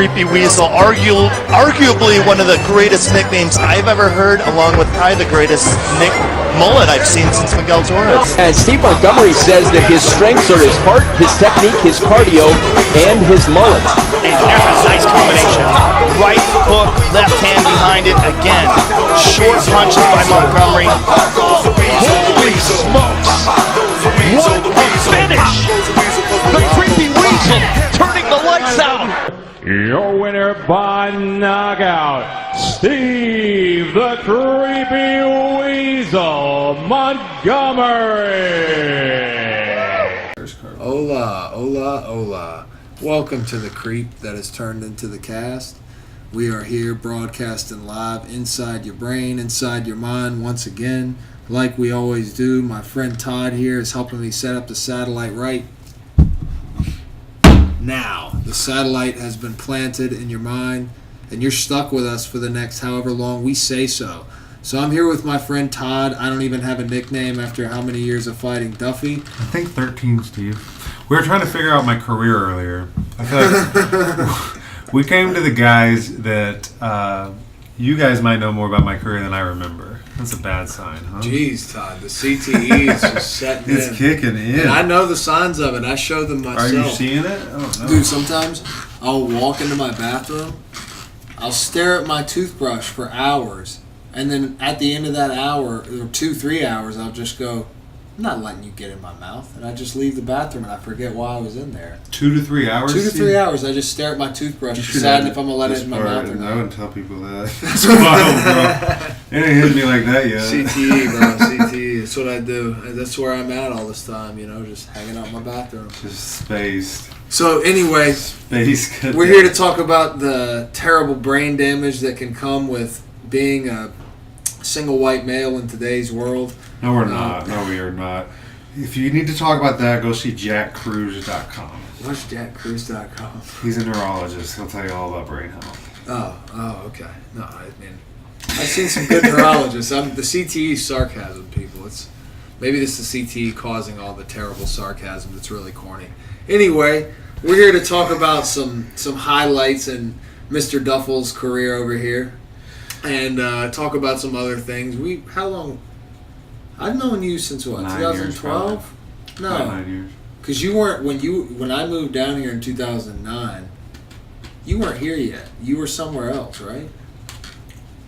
Creepy Weasel, arguably one of the greatest nicknames I've ever heard, along with probably the greatest mullet I've seen since Miguel Torres. And Steve Montgomery says that his strengths are his heart, his technique, his cardio, and his mullet. And there's a nice combination. Right hook, left hand behind it again. Short punches by Montgomery. Holy smokes! What a finish! The Creepy Weasel turning the lights out. Your winner by knockout, Steve the Creepy Weasel Montgomery. Hola, hola, hola. Welcome to the creep that has turned into the cast. We are here broadcasting live inside your brain, inside your mind once again, like we always do. My friend Todd here is helping me set up the satellite right now. The satellite has been planted in your mind, and you're stuck with us for the next however long we say so. So I'm here with my friend Todd. I don't even have a nickname after how many years of fighting Duffee? I think 13, Steve. We were trying to figure out my career earlier. I feel like we came to the guys that you guys might know more about my career than I remember. That's a bad sign, huh? Jeez, Todd, the CTE is just setting in. It's kicking in. And I know the signs of it. I show them myself. Are you seeing it? Oh, no. Dude, sometimes I'll walk into my bathroom, I'll stare at my toothbrush for hours, and then at the end of that hour, or 2-3 hours, I'll just go, I'm not letting you get in my mouth. And I just leave the bathroom and I forget why I was in there. 2 to 3 hours? 2 to 3 hours. I just stare at my toothbrush, deciding if I'm going to let it in my mouth or not. I wouldn't tell people that. That's wild, bro. It ain't hit me like that yet. CTE, bro. CTE. That's what I do. That's where I'm at all this time, just hanging out in my bathroom. Just spaced. So anyway, we're here to talk about the terrible brain damage that can come with being a single white male in today's world. No, we're not. No, we are not. If you need to talk about that, go see jackcruise.com. What's jackcruise.com? He's a neurologist. He'll tell you all about brain health. Oh, okay. No, I mean, I've seen some good neurologists. The CTE is sarcasm, people. Maybe this is the CTE causing all the terrible sarcasm that's really corny. Anyway, we're here to talk about some highlights in Mr. Duffel's career over here, and talk about some other things. How long? I've known you since what? 2012? No, 9 years. Because you weren't when I moved down here in 2009. You weren't here yet. You were somewhere else, right?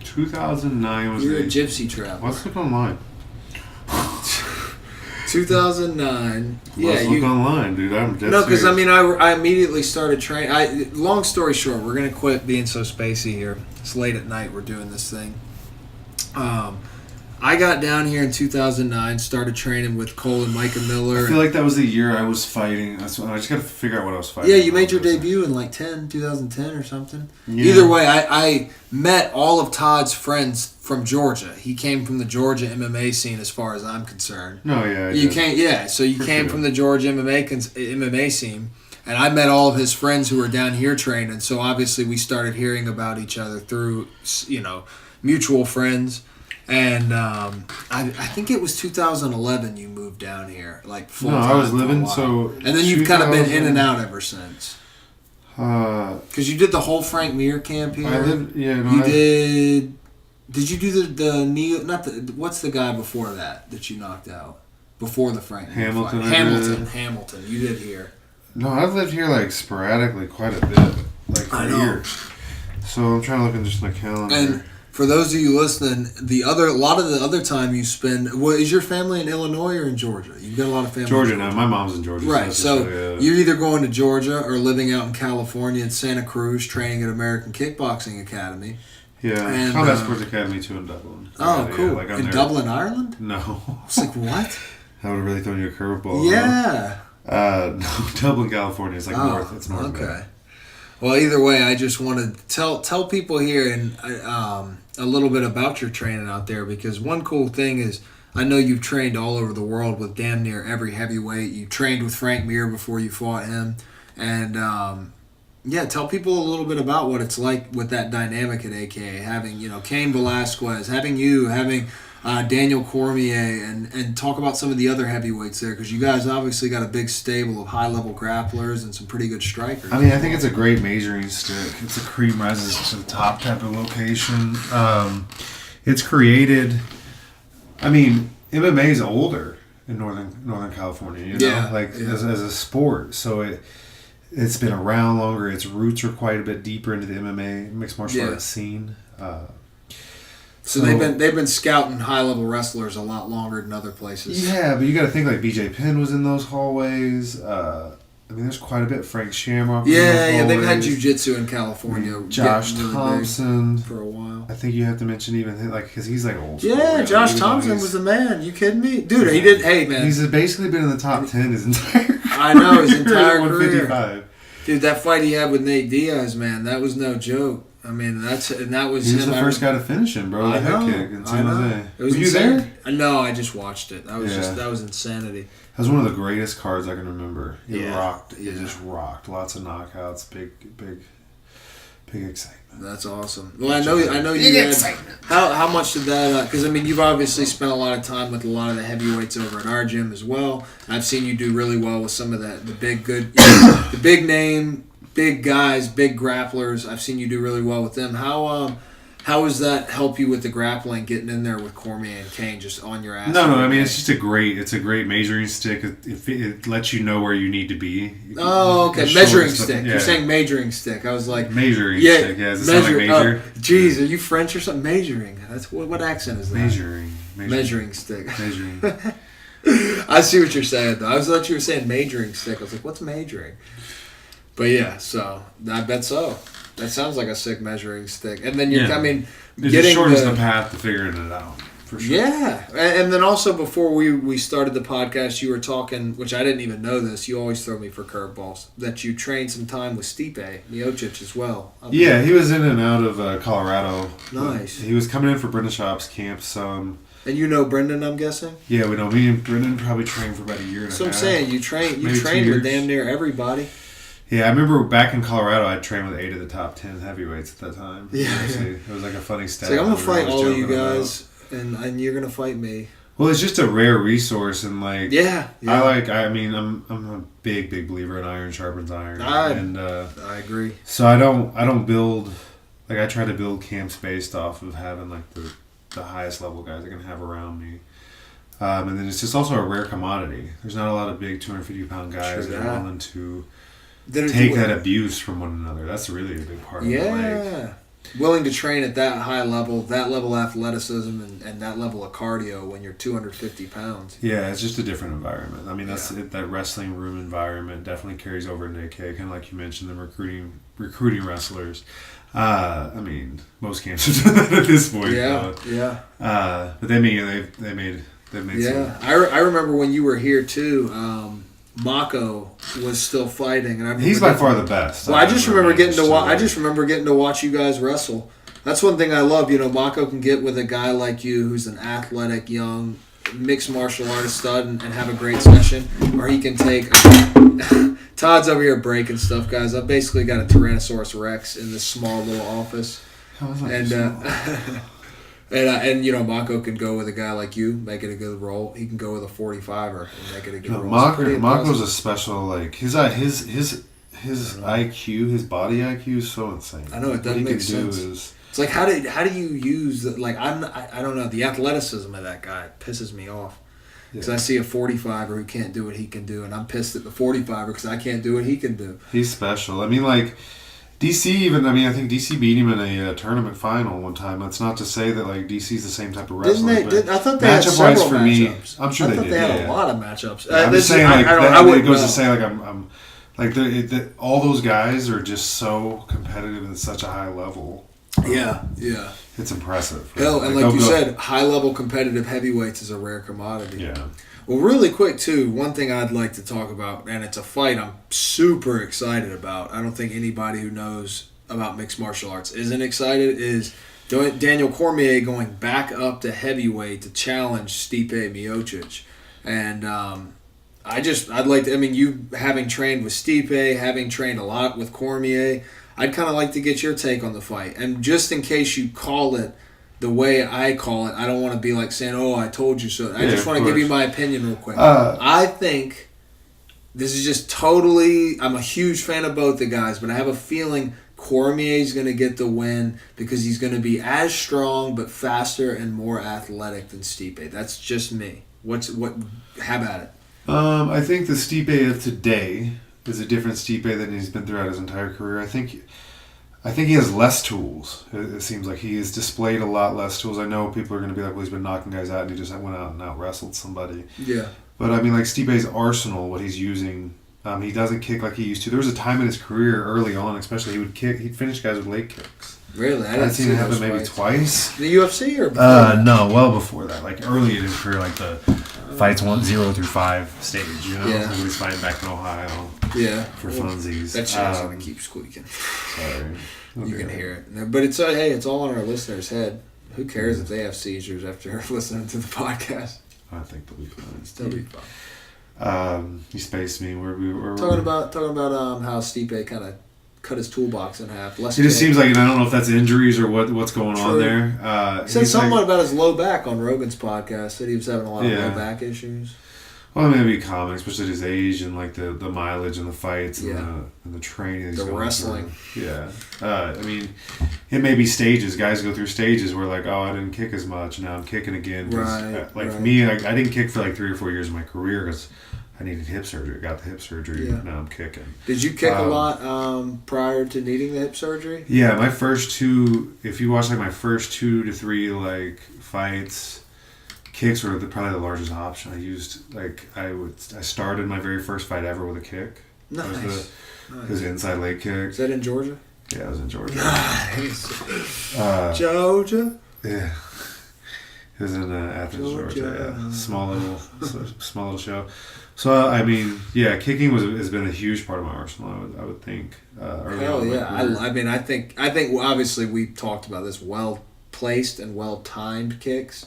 2009 was. You were a gypsy traveler. Let's look online. 2009. Let's look online, dude. I'm dead No, because serious. I immediately started training. Long story short, we're gonna quit being so spacey here. It's late at night. We're doing this thing. I got down here in 2009, started training with Cole and Micah Miller. I feel like that was the year I was fighting. I just got to figure out what I was fighting. Yeah, you made your debut in 2010 or something. Yeah. Either way, I met all of Todd's friends from Georgia. He came from the Georgia MMA scene as far as I'm concerned. No, yeah. So you came from the Georgia MMA scene. And I met all of his friends who were down here training. So obviously we started hearing about each other through, mutual friends. And I think it was 2011 you moved down here, like full time. No, I was living and then you've kind of been in and out ever since. Because you did the whole Frank Mir camp here. I lived, yeah. No, Did you do the Neo? Not the. What's the guy before that you knocked out before the Frank Mir Hamilton. fight? Hamilton. You did here. No, I've lived here like sporadically quite a bit, like for years. So I'm trying to look at just my calendar. And for those of you listening, a lot of the other time you spend, is your family in Illinois or in Georgia? You've got a lot of family. Georgia now. My mom's in Georgia. Right. So you're either going to Georgia or living out in California in Santa Cruz, training at American Kickboxing Academy. Yeah, and Combat Sports Academy too in Dublin. Oh, cool. Yeah, like in Dublin, Ireland? No. It's like, what? That would have really thrown you a curveball. Yeah. No, Dublin, California. It's like north. It's north. Okay. Well, either way, I just want to tell people here and a little bit about your training out there, because one cool thing is I know you've trained all over the world with damn near every heavyweight. You trained with Frank Mir before you fought him, and tell people a little bit about what it's like with that dynamic at AKA, having Cain Velasquez, having you, having Daniel Cormier, and talk about some of the other heavyweights there, because you guys obviously got a big stable of high-level grapplers and some pretty good strikers. I mean, I think it's a great measuring stick. It's a cream rises to the top type of location. It's created. I mean, MMA is older in Northern California. You know, as a sport, so it's been around longer. Its roots are quite a bit deeper into the MMA mixed martial arts scene. So they've been scouting high level wrestlers a lot longer than other places. Yeah, but you got to think like BJ Penn was in those hallways. I mean, there's quite a bit. Frank Shamrock. Yeah, they've had jiu-jitsu in California. Josh really Thompson for a while. I think you have to mention even like because he's like old. Yeah, Josh Thompson was the man. You kidding me, dude? He did. Hey, man, he's basically been in the top 10 his entire career. I know his entire career. 155. Dude, that fight he had with Nate Diaz, man, that was no joke. I mean, that was he was him. the first guy to finish him, bro. The head kick in San Jose. Were you there? No, I just watched it. That was insanity. That was one of the greatest cards I can remember. It rocked. It Yeah. just rocked. Lots of knockouts. Big excitement. That's awesome. Well, I know you had. How much did that? Because I mean, you've obviously spent a lot of time with a lot of the heavyweights over at our gym as well. I've seen you do really well with some of the big the big name, big guys, big grapplers. I've seen you do really well with them. How does that help you with the grappling, getting in there with Cormier and Kane just on your ass? No. I mean, it's just a great measuring stick. It lets you know where you need to be. Oh, okay. Measuring stick. Yeah. You're saying measuring stick. I was like measuring stick. Yeah, does it sound like major? Jeez, are you French or something? Measuring. That's what accent is that? Measuring stick. Measuring. I see what you're saying though. I thought you were saying majoring stick. I was like, what's majoring? But yeah, so I bet so. That sounds like a sick measuring stick. And then it just shortens the path to figuring it out, for sure. Yeah. And then also before we started the podcast, you were talking, which I didn't even know this, you always throw me for curveballs, that you trained some time with Stipe Miocic as well. Yeah, he was in and out of Colorado. Nice. He was coming in for Brendan Schaub's camp some. And you know Brendan, I'm guessing? Yeah, we know. Me and Brendan probably trained for about a year and a half. So I'm saying, you trained with damn near everybody. Yeah, I remember back in Colorado, I trained with 8 of the top 10 heavyweights at that time. Yeah. It was like a funny stat. It's like, I'm going to fight all of you guys, and you're going to fight me. Well, it's just a rare resource, and like... Yeah. I'm a big believer in iron sharpens iron. I agree. So I don't build... Like, I try to build camps based off of having, like, the highest level guys I can have around me. And then it's just also a rare commodity. There's not a lot of big 250-pound guys that are willing to... take that abuse from one another. That's really a big part of it. Yeah. Willing to train at that high level, that level of athleticism, and that level of cardio when you're 250 pounds. Yeah, it's just a different environment. I mean, that wrestling room environment definitely carries over into AK. Kind of like you mentioned, the recruiting wrestlers. I mean, most camps are doing that at this point. Yeah. But they've made Yeah, some. I remember when you were here too. Mako was still fighting, and he's by far the best. Well, I just remember getting to watch you guys wrestle. That's one thing I love. You know, Mako can get with a guy like you, who's an athletic, young, mixed martial artist stud, and have a great session, or he can take. Todd's over here breaking stuff, guys. I've basically got a Tyrannosaurus Rex in this small little office, and you know, Mako can go with a guy like you, make it a good roll. He can go with a 45er and make it a good roll. Mako's a special, like his IQ, his body IQ is so insane. I know, it doesn't make sense. It's like how do you use I don't know, the athleticism of that guy pisses me off. Because I see a 45er who can't do what he can do, and I'm pissed at the 45er because I can't do what he can do. He's special. I mean, like. DC I think DC beat him in a tournament final one time. That's not to say that like DC's the same type of wrestler. I thought they had several matchups. I'm sure they did. They had a lot of matchups. I'm just saying, like, it goes to say, like, I'm like all those guys are just so competitive at such a high level. Yeah. It's impressive. Hell, and like you said, high level competitive heavyweights is a rare commodity. Yeah. Well, really quick, too, one thing I'd like to talk about, and it's a fight I'm super excited about. I don't think anybody who knows about mixed martial arts isn't excited, is Daniel Cormier going back up to heavyweight to challenge Stipe Miocic. And you having trained with Stipe, having trained a lot with Cormier, I'd kind of like to get your take on the fight. And just in case you call it the way I call it. I don't want to be like saying, "Oh, I told you so." I Yeah, just want to of give you course. my opinion real quick. I think this is just totally. I'm a huge fan of both the guys, but I have a feeling Cormier's going to get the win because he's going to be as strong but faster and more athletic than Stipe. That's just me. How about it? I think the Stipe of today is a different Stipe than he's been throughout his entire career. I think he has less tools. It seems like he has displayed a lot less tools. I know people are going to be like, well, he's been knocking guys out and he just went out and out-wrestled somebody. Yeah. But, I mean, like, Stipe's arsenal, what he's using, he doesn't kick like he used to. There was a time in his career early on, especially, he'd finish guys with leg kicks. Really? I've seen it happen maybe twice. The UFC or before? No, well before that. Like, early in his career, like the fights 0 through 5 stage, you know? Yeah. Like when he's fighting back in Ohio. Yeah. For funsies. That shit's going to keep squeaking. Sorry. You can hear it. But it's it's all on our listeners' head. Who cares if they have seizures after listening to the podcast? I think they'll be fine. Still be fun. You spaced me. We're Talking about how Stipe kind of cut his toolbox in half. It just seems like, and I don't know if that's injuries or what's going on True. there. He said something about his low back on Rogan's podcast. Said he was having a lot of low back issues. Well, I mean, it'd be common, especially at his age and like the mileage and the fights and the training. That he's going wrestling. through. Yeah. I mean, it may be stages. Guys go through stages where like, oh, I didn't kick as much. Now I'm kicking again. For me, I didn't kick for like 3 or 4 years of my career because I needed hip surgery. I got the hip surgery. Yeah. Now I'm kicking. Did you kick a lot prior to needing the hip surgery? Yeah, my first 2. If you watch like my first 2 to 3 like fights, kicks were probably the largest option. I used I started my very first fight ever with a kick. Nice. It was an inside leg kick. Is that in Georgia? Yeah, it was in Georgia. Nice. Georgia. Yeah. It was in Athens, Georgia. Yeah. Small little show. So I mean, yeah, kicking has been a huge part of my arsenal. I would think. Hell yeah! I mean, I think obviously we talked about this. Well placed and well timed kicks.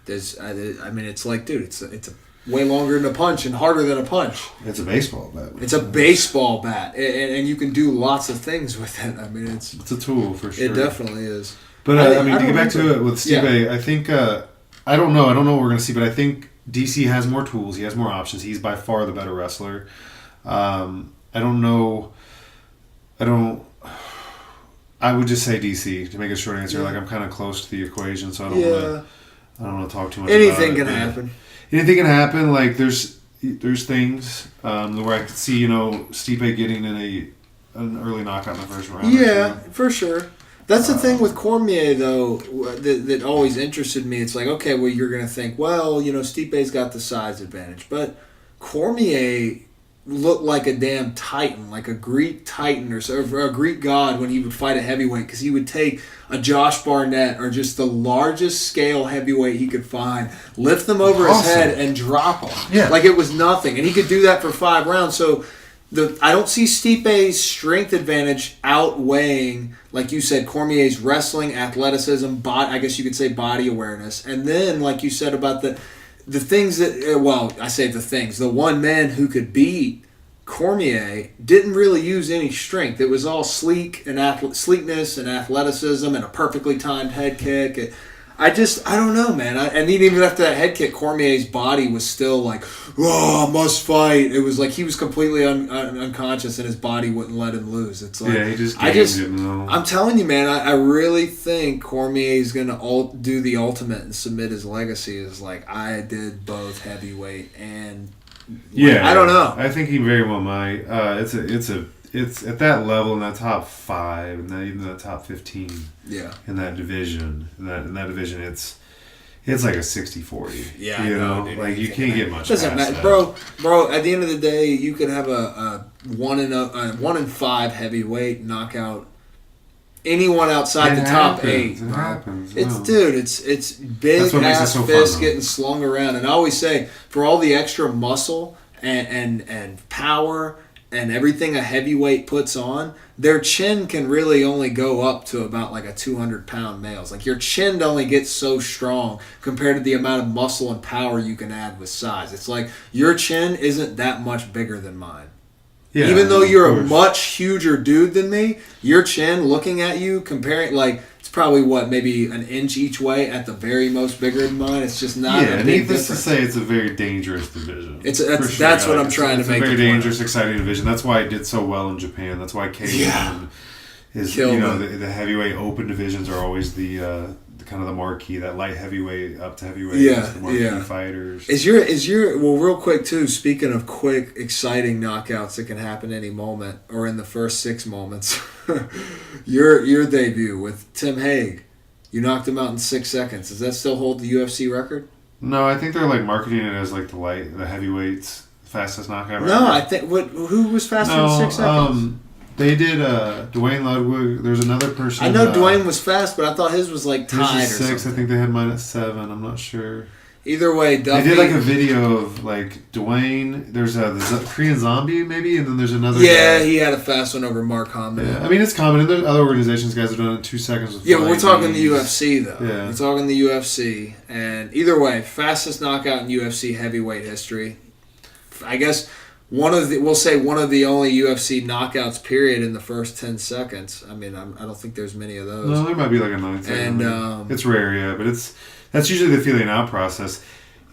I mean, it's like, dude, it's a way longer than a punch and harder than a punch. It's a baseball bat. It's a baseball bat, and you can do lots of things with it. I mean, it's a tool for sure. It definitely is. But I mean, to get back to it with Stipe, I think I don't know what we're gonna see, but I think DC has more tools. He has more options. He's by far the better wrestler. I don't know. I would just say DC to make a short answer. Like I'm kind of close to the equation, so I don't want to talk too much. Anything can happen. Anything can happen. Like there's things where I could see Stipe getting in an early knockout in the first round. Yeah, for sure. That's the thing with Cormier, though, that always interested me. It's like, okay, well, you're going to think, well, Stipe's got the size advantage. But Cormier looked like a damn titan, like a Greek titan or a Greek god when he would fight a heavyweight, because he would take a Josh Barnett or just the largest scale heavyweight he could find, lift them over his head, and drop them. Yeah. Like it was nothing. And he could do that for 5 rounds. So I don't see Stipe's strength advantage outweighing, like you said, Cormier's wrestling, athleticism, I guess you could say body awareness. And then, like you said about the things that, well, I say the things, the one man who could beat Cormier didn't really use any strength. It was all sleekness and athleticism and a perfectly timed head kick. I don't know, man. And even after that head kick, Cormier's body was still like, oh, must fight. It was like he was completely unconscious and his body wouldn't let him lose. It's like, yeah, he just gamed him. I'm telling you, man, I really think Cormier's going to do the ultimate and submit his legacy as like, I did both heavyweight and... Yeah, I don't know. I think he very well might. It's at that level in that top 5 and even that top 15. Yeah. In that division, in that division, it's like a 60-40. Yeah, dude, like you can't get much. Doesn't matter, bro. At the end of the day, you could have a 1 in 5 heavyweight knockout anyone outside the top 8. It happens. It's big ass fists getting slung around, and I always say for all the extra muscle and power and everything a heavyweight puts on, their chin can really only go up to about like a 200-pound male's. Like your chin only gets so strong compared to the amount of muscle and power you can add with size. It's like your chin isn't that much bigger than mine. Yeah, even though you're a much huger dude than me, your chin looking at you, comparing, like, it's probably maybe an inch each way at the very most bigger than mine. It's just not. Yeah, a big needless to difference. say, it's a very dangerous division. That's what I'm trying to make. It's a very the point dangerous, of. exciting division. That's why it did so well in Japan. That's why K1 is the heavyweight open divisions are always the kind of the marquee. That light heavyweight up to heavyweight is the marquee fighters. Is your real quick too? Speaking of quick, exciting knockouts that can happen any moment or in the first 6 moments, your debut with Tim Hague, you knocked him out in 6 seconds. Does that still hold the UFC record? No, I think they're like marketing it as like the heavyweights fastest knockout record. No, I think who was faster in 6 seconds? They did Dwayne Ludwig. There's another person. I know Dwayne was fast, but I thought his was like tied his is 6. or something. I think they had mine at 7. I'm not sure. Either way, Duffee. They did like a video of like Dwayne. There's the Korean Zombie maybe, and then there's another. Yeah, guy. he had a fast one over Mark Hammond. Yeah, I mean it's common. And there's other organizations, guys have done it in 2 seconds. With Yeah, but we're talking the UFC though. Yeah. We're talking the UFC, and either way, fastest knockout in UFC heavyweight history. I guess we'll say one of the only UFC knockouts period in the first 10 seconds. I mean, I don't think there's many of those. No, there might be like a 9th. And it's rare, yeah, but that's usually the feeling out process.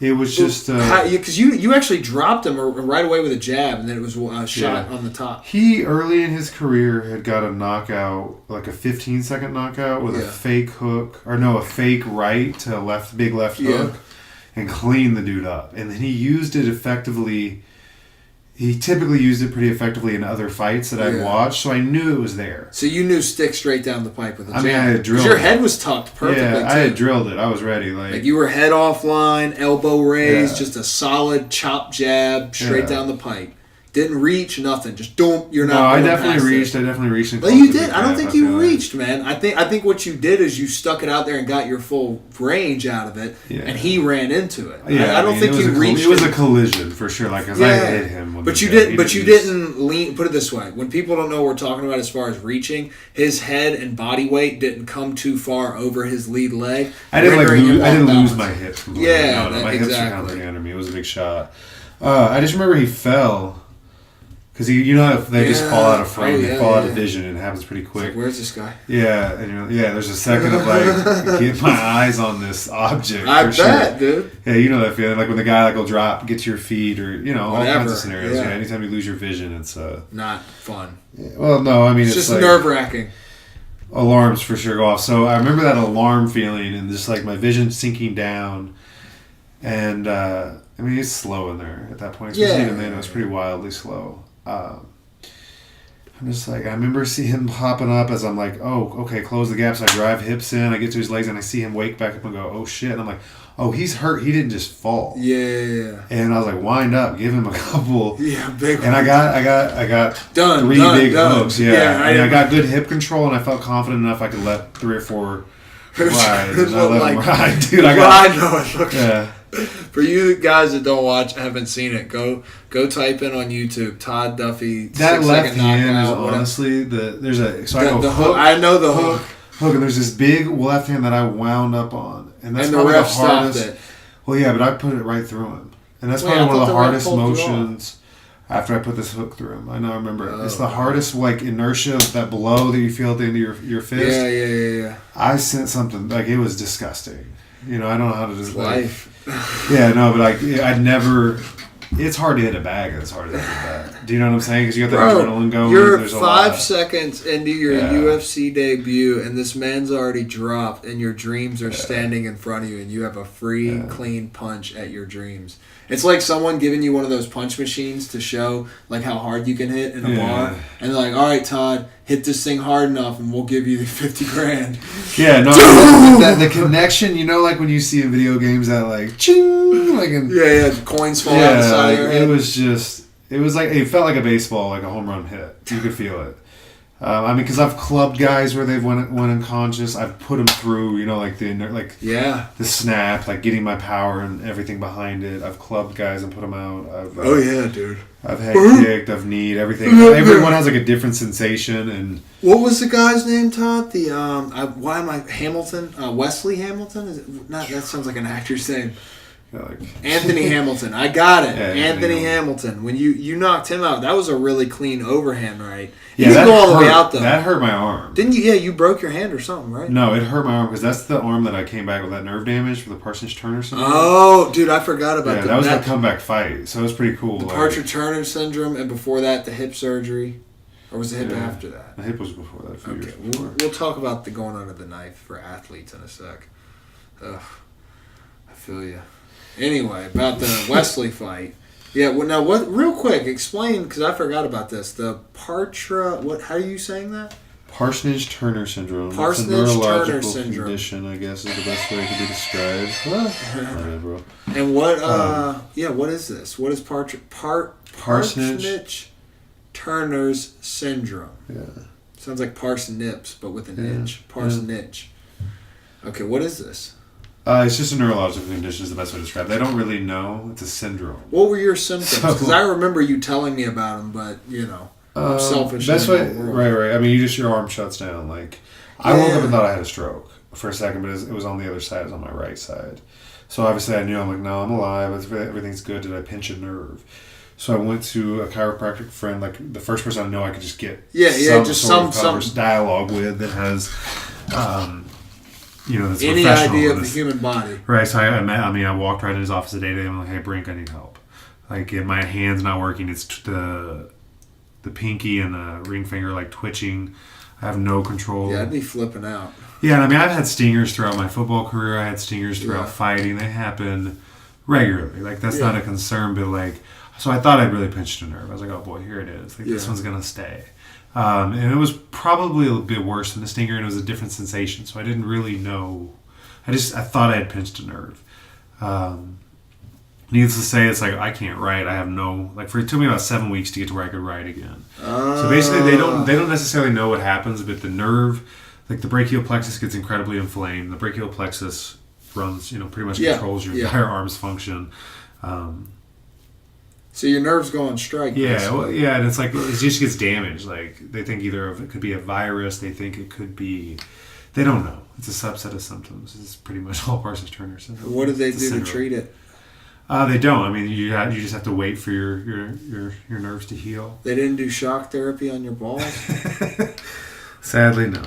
It was just because you actually dropped him right away with a jab, and then it was a shot on the top. He early in his career had got a knockout, like a 15-second knockout with a fake hook, a fake right to big left hook, and cleaned the dude up. And then he used it effectively. He typically used it pretty effectively in other fights that I'd watched, so I knew it was there. So you knew stick straight down the pipe with a jab. I mean, I had drilled your head was tucked perfectly, yeah, too. I had drilled it. I was ready. Like you were head offline, elbow raised, just a solid chop jab straight down the pipe. Didn't reach, nothing. Just don't. You're not. No, I definitely reached. And well, you did. I don't think you reached, man. I think what you did is you stuck it out there and got your full range out of it, and he ran into it. Yeah, I don't think you reached. It was a collision for sure. Like, as I hit him. But you didn't. But you didn't lean. Put it this way: when people don't know what we're talking about as far as reaching, his head and body weight didn't come too far over his lead leg. I didn't lose my hips. Yeah, my hips were kind of under me. It was a big shot. I just remember he fell. Because if they just fall out of frame, they fall out of vision, and it happens pretty quick. Like, where's this guy? Yeah, and there's a second of like, get my eyes on this object. I for bet, sure. dude. Yeah, you know that feeling, like when the guy will drop, get to your feet, or all kinds of scenarios. Yeah. Yeah, anytime you lose your vision, it's not fun. Yeah, well, no, I mean it's just like, nerve-wracking. Alarms for sure go off. So I remember that alarm feeling, and just like my vision sinking down, and I mean it's slow in there at that point. Especially even then, it was pretty wildly slow. I'm just like, I remember seeing him popping up as I'm like, oh, okay, close the gap. So I drive hips in, I get to his legs, and I see him wake back up and go, oh shit. And I'm like, oh, he's hurt. He didn't just fall. Yeah. And I was like, wind up, give him a couple. Yeah, big. And I got three big hooks. Yeah. I got good hip control, and I felt confident enough I could let 3 or 4 ride. And I let him ride, dude. I know it looks. Yeah. For you guys that don't watch, haven't seen it, go type in on YouTube Todd Duffee. That left hand is honestly there's a so I go hook. I know the hook. Hook, and there's this big left hand that I wound up on, and that's and probably the ref the hardest. Stopped it. Well, yeah, but I put it right through him, and that's probably one of the hardest motions. After I put this hook through him, I remember it's the hardest inertia, that blow that you feel at the end of your fist. Yeah. I sent something it was disgusting. I don't know how to just life. Yeah, no, but I'd never. It's hard to hit a bag. It's hard to hit a bag. Do you know what I'm saying? Because you got that adrenaline going. You're 5 seconds into your UFC debut, and this man's already dropped, and your dreams are standing in front of you, and you have a free, clean punch at your dreams. It's like someone giving you one of those punch machines to show how hard you can hit in a bar, and they're like, "All right, Todd, hit this thing hard enough, and we'll give you the $50,000." Yeah, no, the connection, when you see in video games that ching, the coins fall out the side of your head. It felt like a baseball, like a home run hit. You could feel it. Because I've clubbed guys where they've went unconscious. I've put them through, the snap, getting my power and everything behind it. I've clubbed guys and put them out. Dude. I've head kicked, I've kneed, everything. Everyone has a different sensation. And what was the guy's name, Todd? The Hamilton? Wesley Hamilton? Is it not? That sounds like an actor's name. Yeah, like Anthony Hamilton. I got it. Yeah, Anthony Hamilton. When you knocked him out, that was a really clean overhand, right? He Yeah, didn't that go all the way hurt- out, though. That hurt my arm. Didn't you? Yeah, you broke your hand or something, right? No, it hurt my arm because that's the arm that I came back with that nerve damage for the Parsons-Turner syndrome. Oh, dude, I forgot about Yeah, that was the comeback fight, so it was pretty cool. The Parcher-Turner syndrome, and before that, the hip surgery. Or was the hip after that? The hip was before that, a few years Okay, before. we'll talk about the going under the knife for athletes in a sec. Ugh, I feel you. Anyway, about the Wesley fight. Yeah, well, now what? Real quick, explain because I forgot about this. The What? How are you saying that? Parsonage-Turner syndrome. It's a Parsonage-Turner neurological syndrome. condition, I guess, is the best way it can be described. Alright, bro. And what? What is this? What is Parsonage Turner's syndrome? Yeah. Sounds like parsnips, but with an itch. Parsonage. Okay, what is this? It's just a neurological condition is the best way to describe it. They don't really know. It's a syndrome. What were your symptoms? Because I remember you telling me about them, but, I'm selfish. Best way, right. I mean, your arm shuts down. Like, I woke up and thought I had a stroke for a second, but it was on the other side. It was on my right side. So obviously I knew, I'm like, no, I'm alive. Everything's good. Did I pinch a nerve? So I went to a chiropractic friend, like the first person I know I could just get some dialogue with that has, that's any idea of the human body. Right. So I walked right in his office the day. I'm like, hey, Brink, I need help. Like, if my hand's not working, it's the pinky and the ring finger like twitching. I have no control. Yeah, I'd be flipping out. Yeah, and I mean, I've had stingers throughout my football career. I had stingers throughout fighting. They happen regularly. Like, that's not a concern, but like, so I thought I'd really pinched a nerve. I was like, oh boy, here it is. Like, this one's going to stay. And it was probably a bit worse than the stinger, and it was a different sensation, so I didn't really know. I thought I had pinched a nerve. Needless to say, it's like, I can't write. I have no, like, it took me about 7 weeks to get to where I could write again. So basically, they don't necessarily know what happens, but the nerve, like the brachial plexus gets incredibly inflamed. The brachial plexus runs, pretty much controls your entire arm's function. So your nerves go on strike. Yeah, and it's like, it just gets damaged. Like, they think either it could be a virus, they think it could be, they don't know. It's a subset of symptoms. It's pretty much all Parsons-Turner syndrome. What did they do to treat it? They don't. I mean, you just have to wait for your nerves to heal. They didn't do shock therapy on your balls? Sadly, no.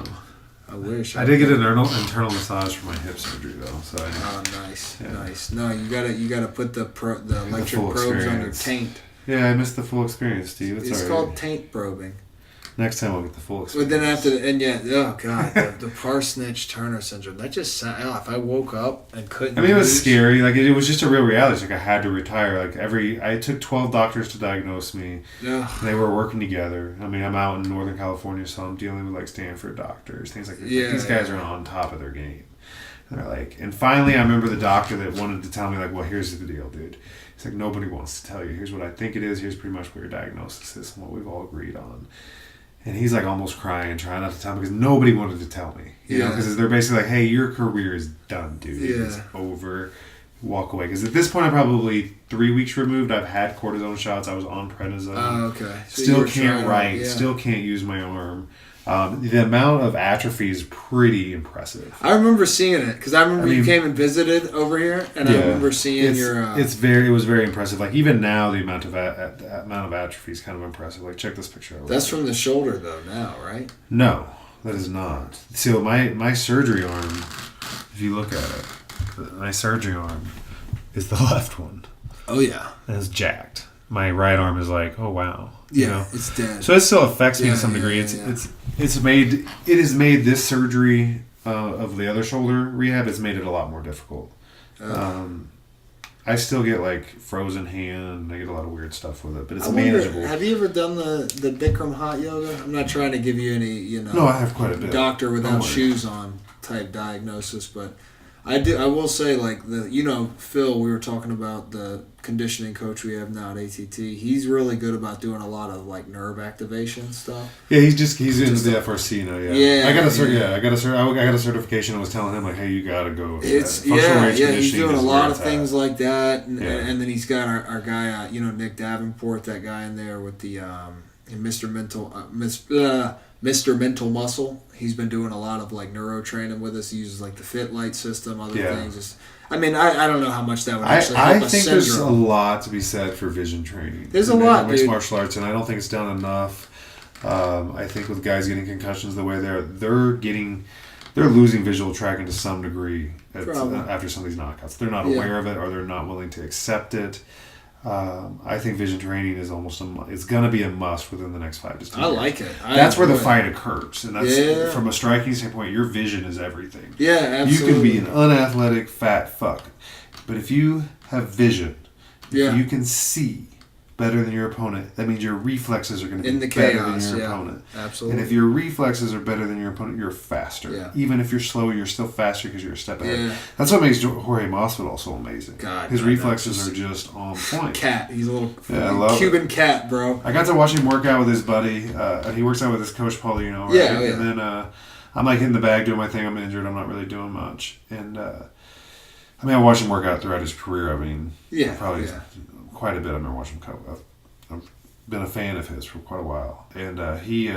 I wish. I did get an internal massage for my hip surgery though. So nice. No, you gotta put the electric probes on your taint. Yeah, I missed the full experience, Steve. It's called taint probing. Next time I'll get the full experience. But then the Parsonage-Turner syndrome. That just if I woke up and couldn't. I mean, it was scary. Like, it was just a real reality. It's like, I had to retire. Like, I took 12 doctors to diagnose me. Yeah. They were working together. I mean, I'm out in Northern California, so I'm dealing with like Stanford doctors, things like this. Yeah, like, these guys are on top of their game. And they're like, and finally, I remember the doctor that wanted to tell me, like, well, here's the deal, dude. He's like, nobody wants to tell you. Here's what I think it is. Here's pretty much what your diagnosis is and what we've all agreed on. And he's like almost crying, trying not to tell me because nobody wanted to tell me. You know, because they're basically like, hey, your career is done, dude. Yeah. It's over. Walk away. Because at this point, I'm probably 3 weeks removed. I've had cortisone shots. I was on prednisone. Oh, okay. So still can't write. Yeah. Still can't use my arm. The amount of atrophy is pretty impressive. I remember seeing it because I remember you came and visited over here, and I remember seeing your. It was very impressive. Like, even now, the amount of atrophy is kind of impressive. Like, check this picture out. That's from the shoulder, though. Now, right? No, that is not. So my surgery arm, if you look at it, my surgery arm is the left one. Oh yeah, and it's jacked. My right arm is like, oh wow. Yeah, it's dead. So it still affects me to some degree. It has made this surgery of the other shoulder rehab. It's made it a lot more difficult. I still get like frozen hand. I get a lot of weird stuff with it, but it's manageable. Have you ever done the Bikram hot yoga? I'm not trying to give you any No, I have quite a bit. Doctor without shoes on type diagnosis, but I will say, like, Phil, we were talking about the conditioning coach we have now at ATT. He's really good about doing a lot of like nerve activation stuff. Yeah, he's into the FRC now. Yeah, I got a certification. I was telling him, like, hey, you gotta go. He's doing a lot of things like that, and then he's got our guy, Nick Davenport, that guy in there with the Mr. Mr. Mental Muscle. He's been doing a lot of like neuro training with us. He uses like the Fit Light system, other things. I don't know how much that would actually help I think there's a lot to be said for vision training. There's a lot, mixed dude. martial arts, and I don't think it's done enough. I think with guys getting concussions the way they're losing visual tracking to some degree after some of these knockouts. They're not aware of it, or they're not willing to accept it. I think vision training is it's going to be a must within the next 5 to 10 years. I like it. That's where the fight occurs, and that's from a striking standpoint. Your vision is everything. Yeah, absolutely. You can be an unathletic fat fuck, but if you have vision, if you can see better than your opponent, that means your reflexes are going to be better than your opponent. Absolutely. And if your reflexes are better than your opponent, you're faster. Yeah. Even if you're slower, you're still faster because you're a step ahead. Yeah. That's what makes Jorge Masvidal so amazing. God, his reflexes are just on point. Cat. He's a little I Cuban cat, bro. I got to watch him work out with his buddy. He works out with his coach, Paulino. Right? Yeah. And then I'm like hitting the bag, doing my thing. I'm injured. I'm not really doing much. And I watched him work out throughout his career. Probably quite a bit. I've been watching him. I've been a fan of his for quite a while, and he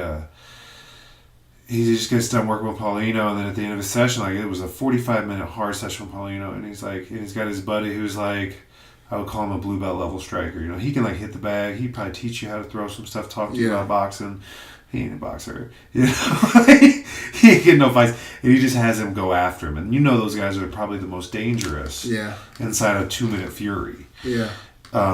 just gets done working with Paulino, and then at the end of his session, like, it was a 45-minute hard session with Paulino, and he's got his buddy who's like, I would call him a blue belt level striker. You know, he can like hit the bag. He'd probably teach you how to throw some stuff, talk to you about boxing. He ain't a boxer. You know, he ain't getting no fights, and he just has him go after him. And you know those guys are probably the most dangerous inside a 2-minute fury. Yeah.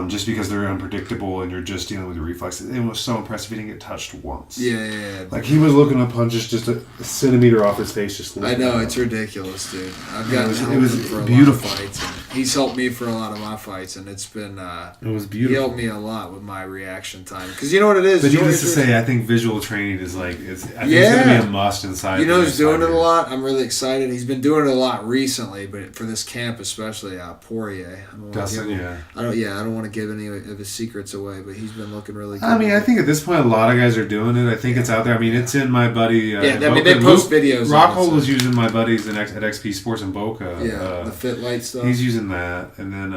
Just because they're unpredictable and you're just dealing with your reflexes. It was so impressive. He didn't get touched once. Yeah. Like, he was looking at punches just a centimeter off his face. Just I know, it's ridiculous, dude. I've gotten it was for a beautiful lot of fights. And he's helped me for a lot of my fights, and it's been it was beautiful. He helped me a lot with my reaction time. Because you know what it is? But needless to say, I think visual training is like, it's going to be a must inside. You know who's doing it a lot? I'm really excited. He's been doing it a lot recently, but for this camp especially, Poirier. I don't want to give any of his secrets away, but he's been looking really good. I think at this point a lot of guys are doing it. I think it's out there. It's in my buddy. They post videos. Rockhold was using my buddies at XP Sports in Boca. The Fit Light stuff. He's using that, and then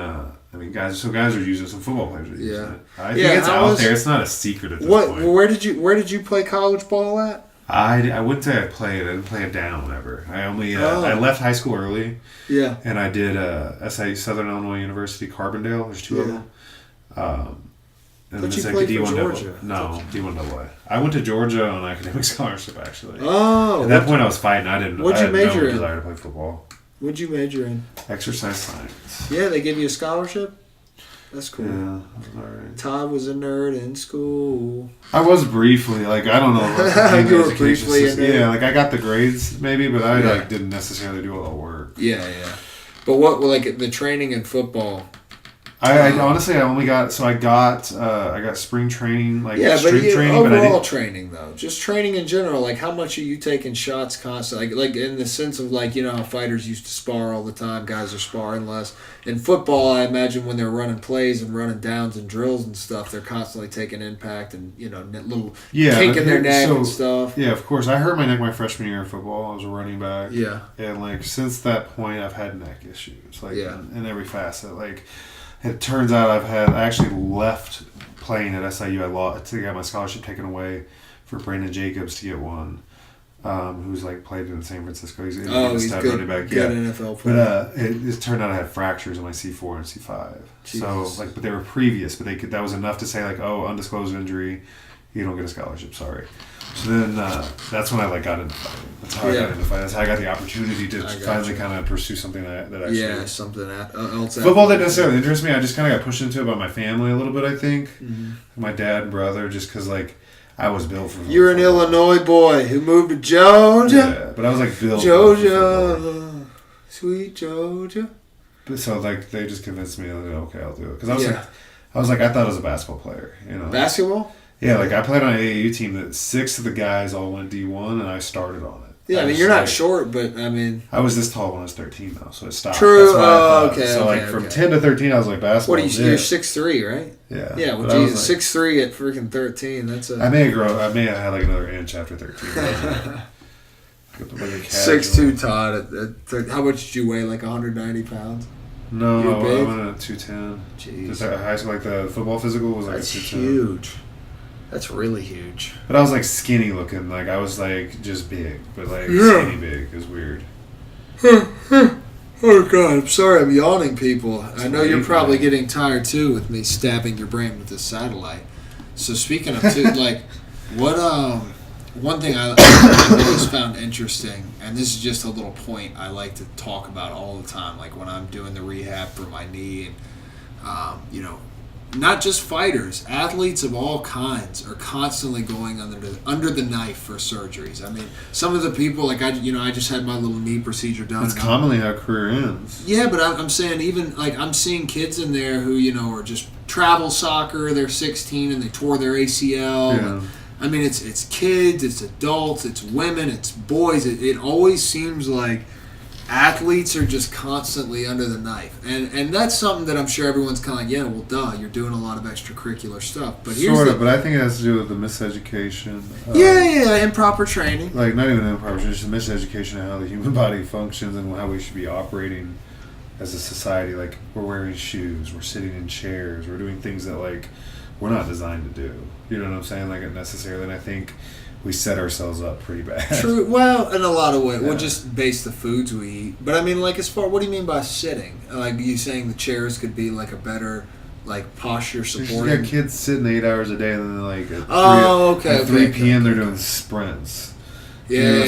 guys are using it. Some football players are using it. I think it's out there. It's not a secret at this point. Where did you play college ball at? I wouldn't say I played. I didn't play it down ever. I only I left high school early. Yeah. And I did SIU, Southern Illinois University, Carbondale. There's 2 of them. And but you played for Georgia. No, D1 AA. I went to Georgia on academic scholarship, actually. Oh. At that point, I was fighting. I didn't. What'd you major in? Desire to play football. What'd you major in? Exercise science. Yeah, they gave you a scholarship. That's cool. Yeah, that's all right. Todd was a nerd in school. I was briefly, I don't know. You were briefly in there. Yeah, I got the grades maybe, but I didn't necessarily do all the work. Yeah. But what, the training in football? I honestly, I got spring training, strength training, overall but I didn't. Training though, just training in general. Like, how much are you taking shots constantly? Like in the sense of how fighters used to spar all the time, guys are sparring less. In football, I imagine when they're running plays and running downs and drills and stuff, they're constantly taking impact and little kink in their neck and stuff. Yeah, of course. I hurt my neck my freshman year in football. I was a running back. Yeah, and since that point, I've had neck issues. In every facet. It turns out I actually left playing at SIU. I got my scholarship taken away for Brandon Jacobs to get one, who's played in San Francisco. He's good running back. Good NFL player. But it turned out I had fractures in my C4 and C5. Jesus. So but they were previous, but that was enough to say undisclosed injury, you don't get a scholarship. Sorry. So then that's when I got into fighting. That's how I got into fighting. That's how I got the opportunity to finally kind of pursue something that I something else. Football didn't necessarily interest me. I just kind of got pushed into it by my family a little bit, I think. Mm-hmm. My dad and brother, just because I was built for. You're an Illinois boy who moved to Georgia. Yeah, but I was built. Georgia, sweet Georgia. But so they just convinced me. Okay, I'll do it because I thought I was a basketball player. Basketball. Yeah, I played on an AAU team that 6 of the guys all went D1, and I started on it. Yeah, you're not short, but I was this tall when I was 13, though, so it stopped. True. Okay. So from 10 to 13, I was basketball. What are you? You're 6'3", right? Yeah. Yeah. Well, Jesus, 6'3" at freaking 13. That's a. I may have had another inch after 13. 6'2", Todd. How much did you weigh? 190 pounds. No, I went at 210. Jeez. Just at high school, the football physical was That's 210. huge. That's really huge. But I was like skinny looking. Like I was like just big, but like skinny big is weird. Oh God, I'm sorry I'm yawning, people. I know you're probably getting tired too with me stabbing your brain with this satellite. So speaking of like what one thing I've always found interesting, and this is just a little point I like to talk about all the time, like when I'm doing the rehab for my knee, and not just fighters, athletes of all kinds are constantly going under the knife for surgeries. I mean, some of the people, like I just had my little knee procedure done. That's commonly how career ends. Yeah, but I'm saying even like I'm seeing kids in there who are just travel soccer. They're 16 and they tore their ACL. Yeah. I mean, it's kids, it's adults, it's women, it's boys. It always seems like athletes are just constantly under the knife, and that's something that I'm sure everyone's kind of like, yeah, well, duh, you're doing a lot of extracurricular stuff. But but I think it has to do with the miseducation. Improper training. Like not even improper, just the miseducation of how the human body functions and how we should be operating as a society. Like we're wearing shoes, we're sitting in chairs, we're doing things that like we're not designed to do. You know what I'm saying? Like necessarily, and I think we set ourselves up pretty bad. True. Well, in a lot of ways, Yeah. we'll just base the foods we eat. But I mean, like, what do you mean by sitting? Like, you saying the chairs could be like a better, like, posture You supporting? got kids sitting 8 hours a day, and then like at 3 p.m. they're doing sprints. Yeah.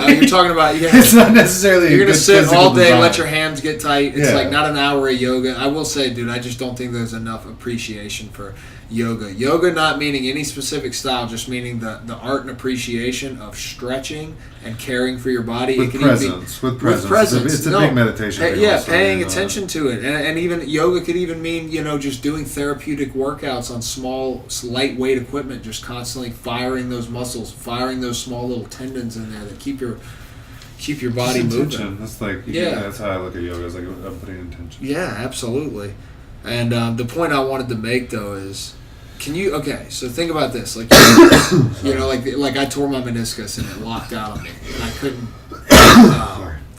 You're talking about It's not necessarily. You're going to sit all day, design. let your hands get tight. It's Yeah. like not an hour of yoga. I will say, dude, I just don't think there's enough appreciation for yoga. Yoga not meaning any specific style, just meaning the art and appreciation of stretching and caring for your body. With presence. It's a big meditation. Paying attention to it. And even yoga could even mean, just doing therapeutic workouts on small, lightweight equipment, just constantly firing those muscles, firing those small little tendons in there that keep your body moving. That's like, that's how I look at yoga. It's like I'm putting intention. Yeah, absolutely. And the point I wanted to make though is, so think about this, like like I tore my meniscus and it locked out on me, and I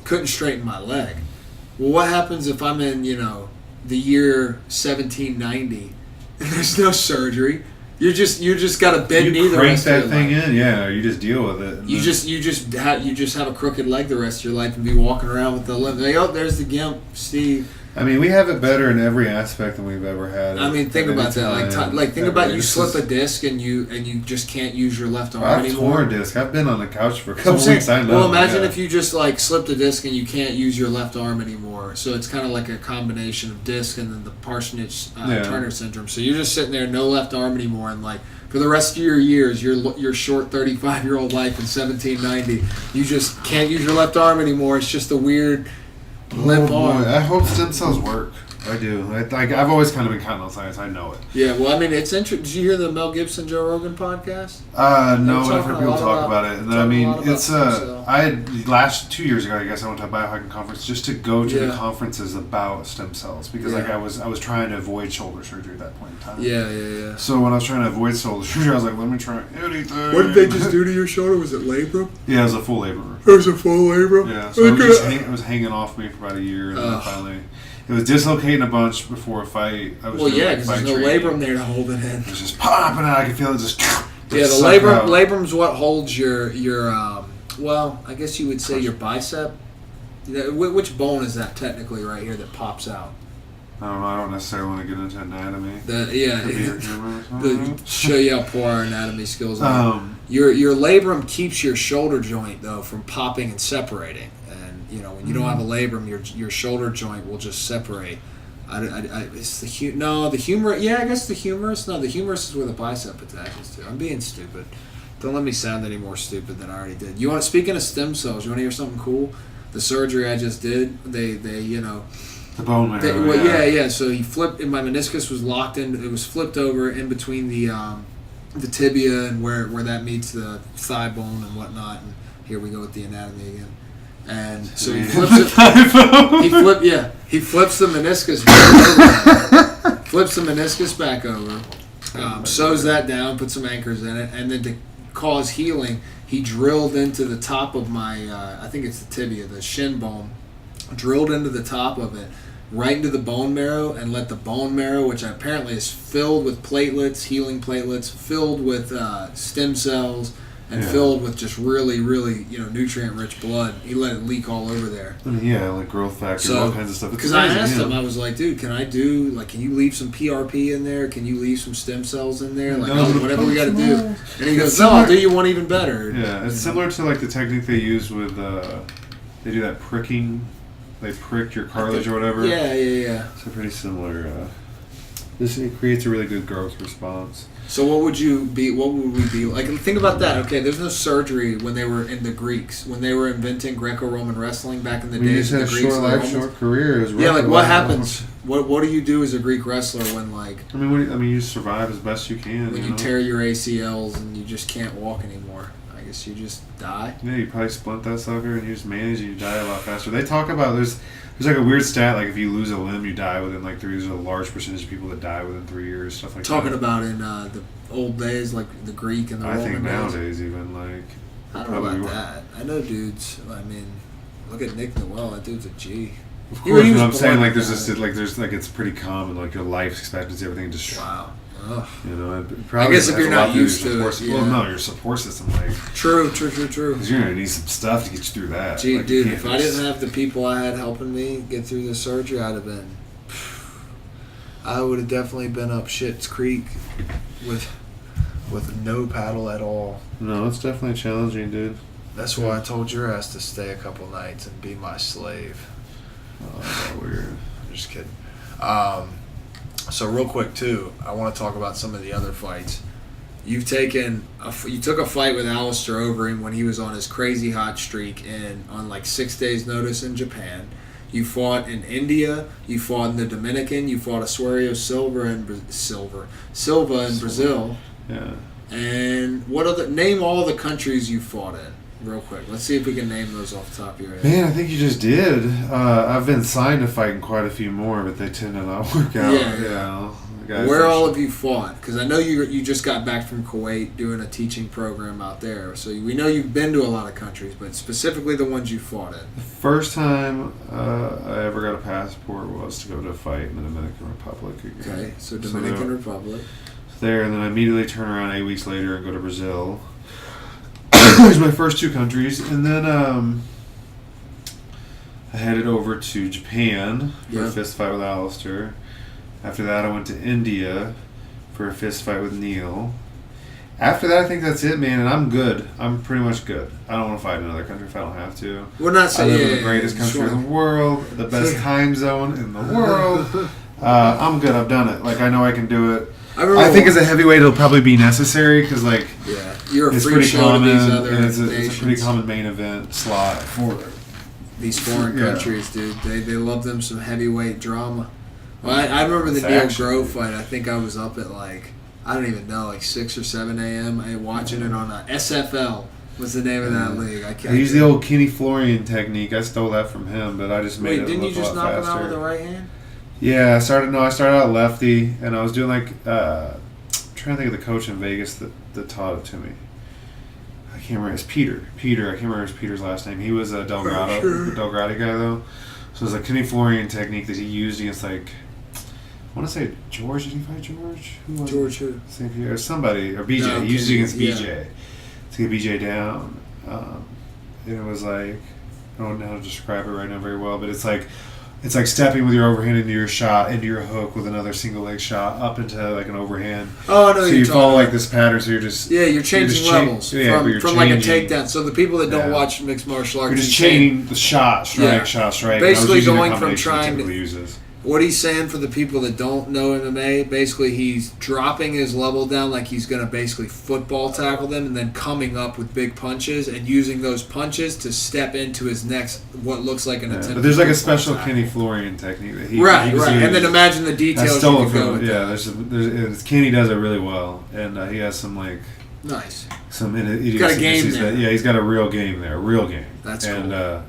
couldn't straighten my leg. Well, what happens if I'm in the year 1790 and there's no surgery? You just got to bend knee the rest of your life. Crank that thing in, yeah, or you just deal with it. You just have a crooked leg the rest of your life and be walking around with the limp. Oh, there's the gimp, Steve. I mean, we have it better in every aspect than we've ever had. I mean, think about that. Think about you slip a disc and you just can't use your left arm anymore. I've torn a disc. I've been on the couch for a couple weeks. I know. Well, imagine if you just slipped a disc and you can't use your left arm anymore. So it's kind of like a combination of disc and then the Parsonage-Turner syndrome. So you're just sitting there, no left arm anymore, and for the rest of your years, your short 35-year-old life in 1790, you just can't use your left arm anymore. It's just a weird limp arm. I hope stem cells work. I do. I've always kind of been counting on science. I know it. Yeah, well, I mean, it's interesting. Did you hear the Mel Gibson, Joe Rogan podcast? No, but I've heard people talk about it. And I mean, it's I had 2 years ago, I guess, I went to a biohacking conference just to go to the conferences about stem cells because I was trying to avoid shoulder surgery at that point in time. Yeah. So when I was trying to avoid shoulder surgery, I was like, let me try anything. What did they just do to your shoulder? Was it labrum? Yeah, it was a full labrum. It was a full labrum? Yeah, so it was hanging off me for about a year, and then finally, it was dislocating a bunch before a fight. Because there's no labrum there to hold it in. It was just popping out. I could feel it just. Yeah, the labrum's what holds your well, I guess you would say your bicep. Which bone is that technically right here that pops out? I don't know. I don't necessarily want to get into anatomy. Show you how poor our anatomy skills are. Your labrum keeps your shoulder joint though from popping and separating, and when you don't have a labrum, your shoulder joint will just separate. It's the humerus. Yeah, I guess the humerus. No, the humerus is where the bicep attaches to. I'm being stupid. Don't let me sound any more stupid than I already did. Speaking of stem cells, you want to hear something cool? The surgery I just did, they the bone marrow. So he flipped, and my meniscus was locked in. It was flipped over in between the tibia and where that meets the thigh bone and whatnot. And here we go with the anatomy again. And so he flips it. He flips the meniscus back over. Flips the meniscus back over. Sews that down, put some anchors in it, and then to cause healing, he drilled into the top of my, I think it's the tibia, the shin bone, drilled into the top of it, right into the bone marrow and let the bone marrow, which apparently is filled with platelets, healing platelets, filled with stem cells, and filled with just really, really, nutrient-rich blood. He let it leak all over there. I mean, yeah, like growth factors, all kinds of stuff. Because I asked him, I was like, dude, can you leave some PRP in there? Can you leave some stem cells in there? Like, whatever we got to do. And he goes, no, I'll do you one even better. Yeah, it's similar to like the technique they use with, they do that pricking. They prick your cartilage or whatever. Yeah. So pretty similar. It creates a really good growth response. So what would we be like? Think about that. Okay, there's no surgery when they were in the Greeks, when they were inventing Greco-Roman wrestling back in the days of the Greeks. Short life, short career. What happens? What do you do as a Greek wrestler when like? I mean, you survive as best you can. When you tear your ACLs and you just can't walk anymore. I guess you just die. Yeah, you probably splint that sucker and you just manage and you die a lot faster. They talk about there's like a weird stat, like if you lose a limb, you die within like 3 years. There's a large percentage of people that die within 3 years, stuff like that. Talking about in the old days, like the Greek and the Roman days. I think nowadays even like. I don't know about that. I know dudes. I mean, look at Nick Noel. That dude's a G. Of course, but I'm saying like there's it's pretty common, like your life expectancy, everything just. Wow. I guess if you're not used to it. Well, no, your support system, like. True. Because you're gonna need some stuff to get you through that. Gee, dude, if I didn't have the people I had helping me get through the surgery, I would have definitely been up Shit's Creek with no paddle at all. No, it's definitely challenging, dude. That's why I told your ass to stay a couple nights and be my slave. Oh, that's weird. I'm just kidding. So real quick too, I want to talk about some of the other fights. You took a fight with Alistair Overeem when he was on his crazy hot streak on like 6 days' notice in Japan. You fought in India. You fought in the Dominican. You fought Asuero Silva in Brazil. Yeah. And name all the countries you fought in. Real quick, let's see if we can name those off the top of your head. Man, I think you just did. I've been signed to fight in quite a few more, but they tend to not work out. Yeah. Where all have you fought? Because I know you just got back from Kuwait doing a teaching program out there. So we know you've been to a lot of countries, but specifically the ones you fought in. The first time I ever got a passport was to go to a fight in the Dominican Republic. Okay, so Dominican Republic. There, and then I immediately turn around 8 weeks later and go to Brazil. Those were my first two countries, and then I headed over to Japan for a fist fight with Alistair. After that, I went to India for a fist fight with Neil. After that, I think that's it, man, and I'm good. I'm pretty much good. I don't want to fight in another country if I don't have to. We're not saying I live in the greatest country in the world, the best time zone in the world. I'm good. I've done it. Like, I know I can do it. I think as a heavyweight, it'll probably be necessary because, like, you're a it's free pretty show common, to these other and it's nations. a pretty common main event slot for these foreign countries, dude. They love them some heavyweight drama. Well, I remember the Neil Grove fight. I think I was up at like 6 or 7 a.m. watching it on SFL. Was the name of that league? I used the old Kenny Florian technique. I stole that from him, but I just made it look a lot faster. Didn't you just knock him out with the right hand? Yeah, I started out lefty, and I was doing like trying to think of the coach in Vegas that taught it to me. I can't remember. It's Peter. I can't remember Peter's last name. He was a Delgado guy though. So it was a Kenny Florian technique that he used against like I want to say George. Did he fight George? Who was George who? Or somebody or BJ. No, he used it against BJ to get BJ down. And it was like I don't know how to describe it right now very well, but it's like stepping with your overhand into your shot, into your hook with another single leg shot up into like an overhand. Oh no! So you follow like this pattern. So you're just you're changing levels from like a takedown. So the people that don't watch mixed martial arts, you're just chaining the shot, strike. Basically going from trying to uses. What he's saying for the people that don't know MMA, basically he's dropping his level down like he's going to basically football tackle them and then coming up with big punches and using those punches to step into his next, what looks like an attempt. But there's like a special Kenny Florian technique that he Right. And then imagine the details you could go with. Yeah, Kenny does it really well. And he has some like... Nice. Some he's got a game there. He's got a real game there. A real game. That's cool. And a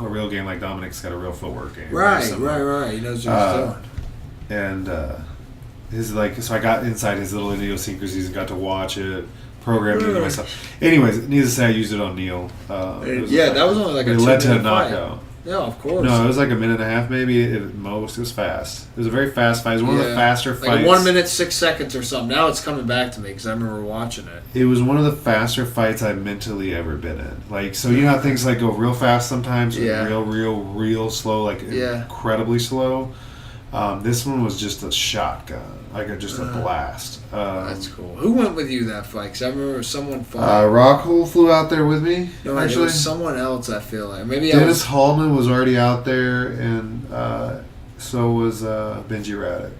real game like Dominic's got a real footwork game. Right. He knows what he's doing. And his so I got inside his little idiosyncrasies and got to watch it, programmed it into myself. Anyways, needless to say, I used it on Neil. That was only like a 2-minute led to a knockout. knockout. Yeah, of course. No, it was like a minute and a half, maybe at most. It was fast. It was a very fast fight. It was one of the faster fights. Like 1 minute 6 seconds or something. Now it's coming back to me because I remember watching it. It was one of the faster fights I've mentally ever been in. Like, so you know how things like go real fast sometimes, real slow, like incredibly slow. This one was just a shotgun, like just a blast. That's cool. Who went with you that fight? Because I remember someone fought. Rockhold flew out there with me. No, actually, it was someone else. I feel like maybe Dennis Hallman was already out there, and so was Benji Raddick.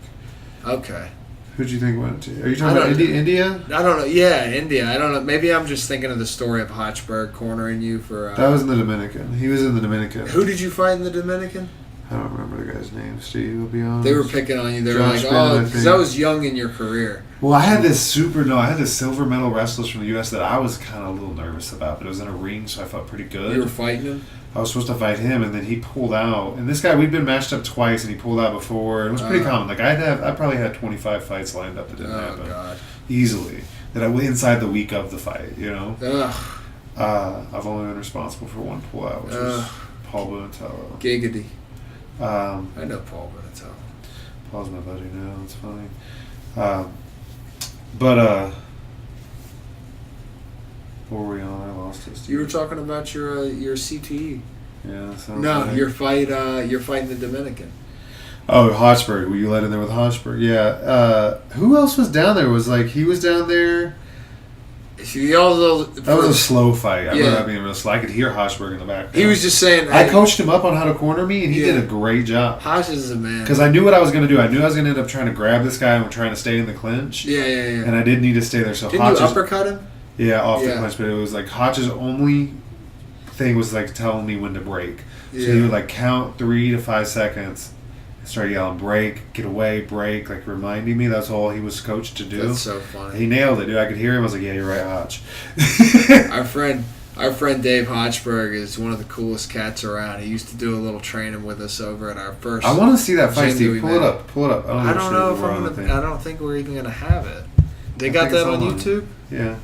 Okay. Who'd you think went to? Are you talking about India? I don't know. Yeah, India. I don't know. Maybe I'm just thinking of the story of Hochberg cornering you for. That was in the Dominican. He was in the Dominican. Who did you fight in the Dominican? I don't remember the guy's name, Steve, I'll be honest. They were picking on you. They were Josh like, Bennett, because that was young in your career. Well, I had this silver medal wrestlers from the U.S. that I was kind of a little nervous about, but it was in a ring, so I felt pretty good. You were fighting him? I was supposed to fight him, and then he pulled out. And this guy, we'd been matched up twice, and he pulled out before. It was pretty common. Like, I probably had 25 fights lined up that didn't happen. God. Easily. That I went inside the week of the fight, you know? Ugh. I've only been responsible for one pullout, which was Paul Bonatello. Giggity. I know Paul Bonatello. Paul's my buddy now. It's funny. But what were we on? I lost it. You were talking about your CTE. Yeah. No, right. Your fight. You're fighting the Dominican. Oh, Hochberg. Were you let in there with Hochberg? Yeah. Who else was down there? He was down there. That was a slow fight. I remember that being real slow. I could hear Hochberg in the background. He was just saying... I coached him up on how to corner me, and he did a great job. Hoch is a man. Because I knew what I was going to do. I knew I was going to end up trying to grab this guy and trying to stay in the clinch. Yeah. And I didn't need to stay there. So didn't you uppercut him? Yeah, off the clinch. But it was like Hoch's only thing was like telling me when to break. So he would like count 3 to 5 seconds. Started yelling, break, get away, break, like reminding me. That's all he was coached to do. That's so funny. He nailed it, dude. I could hear him. I was like, yeah, you're right, Hotch. Our friend Dave Hochberg is one of the coolest cats around. He used to do a little training with us over at our first. I want to see that fight, Steve. Pull it up. I don't know if I'm gonna. I don't think we're even gonna have it. They got that on YouTube. Yeah.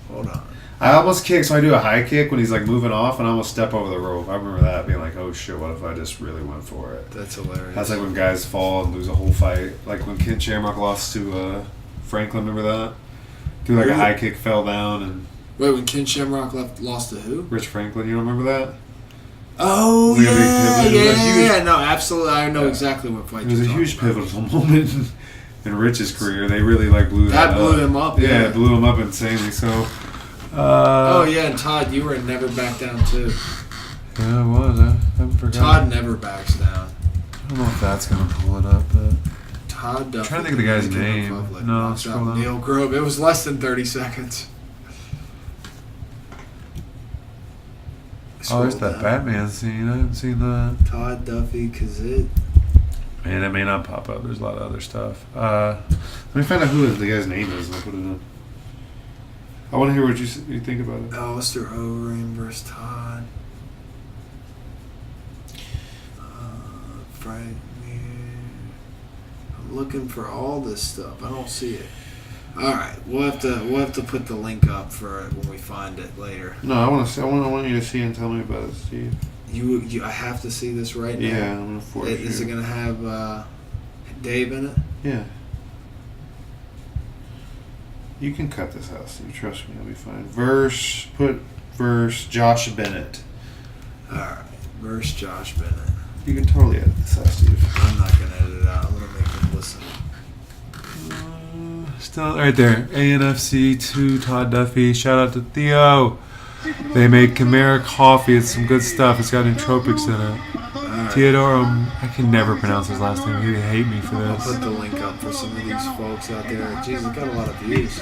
Hold on. I almost kick, so I do a high kick when he's like moving off, and I almost step over the rope. I remember that being like, oh shit, what if I just really went for it? That's hilarious. That's like when guys fall and lose a whole fight. Like when Ken Shamrock lost to Franklin, remember that? Threw like a high kick, fell down, and... Wait, when Ken Shamrock lost to who? Rich Franklin, you don't remember that? Oh, yeah, no, absolutely. I know exactly what fight you're talking about. It was a huge pivotal moment in Rich's career. They really like blew that up. That blew him up, yeah. It blew him up insanely, so... and Todd, you were in Never Back Down too. Yeah, I was. I forgot. Todd never backs down. I don't know if that's gonna pull it up, but Todd Duffee. I'm trying to think of the guy's name. No, scroll down. Neil Grove. It was less than 30 seconds. Oh, there's that Batman scene. I haven't seen that. Todd Duffee, Kazit. Man, that may not pop up. There's a lot of other stuff. Let me find out who the guy's name is and I'll put it in. I want to hear what you think about it. Alistair Overeem versus Todd. Frank Mir. I'm looking for all this stuff. I don't see it. All right, we'll have to put the link up for it when we find it later. No, I want you to see and tell me about it, Steve. I have to see this right now. Yeah, I'm gonna force you. Is it gonna have Dave in it? Yeah. You can cut this out, Steve. Trust me, it'll be fine. Verse Josh Bennett. Alright, verse Josh Bennett. You can totally edit this out, Steve. I'm not going to edit it out. I'm going to make them listen. Still right there. ANFC 2, Todd Duffee. Shout out to Theo. They make Chimera coffee. It's some good stuff. It's got nootropics in it. Theodore, I can never pronounce his last name. He'd hate me for this. I'll put the link up for some of these folks out there. Jeez, it's got a lot of views.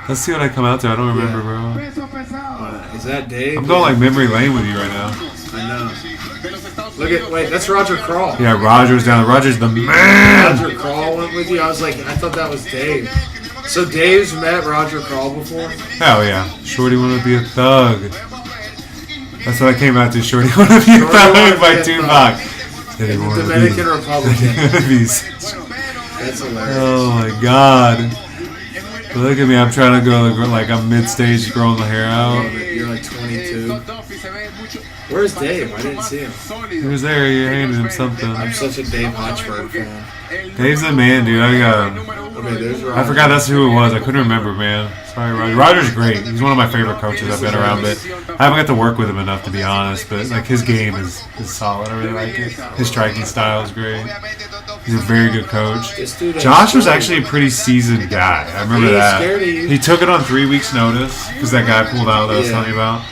Let's see what I come out to. I don't remember, bro. Is that Dave? I'm going like memory lane with you right now. I know. Wait, that's Roger Crawl. Yeah, Roger's down. Roger's the man. Roger Crawl went with you? I thought that was Dave. So Dave's met Roger Crawl before? Hell yeah. Shorty wanna be a thug. That's what I came out to. Shorty wanna be a thug by Tupac. Dominican Republican. That's hilarious. Oh my god. Look at me. I'm trying to go like I'm mid-stage growing the hair out. You're like 22. Where's Dave? I didn't see him. He was there. You handed him something. I'm such a Dave Hotchberg fan. Dave's the man, dude. Okay, there's Roger. I forgot that's who it was. I couldn't remember, man. Sorry, Roger. Roger's great. He's one of my favorite coaches I've been around, but I haven't got to work with him enough to be honest. But like his game is solid. I really like it. His striking style is great. He's a very good coach. Josh was actually a pretty seasoned guy. I remember that. He took it on 3 weeks' notice because that guy pulled out that I was telling you about.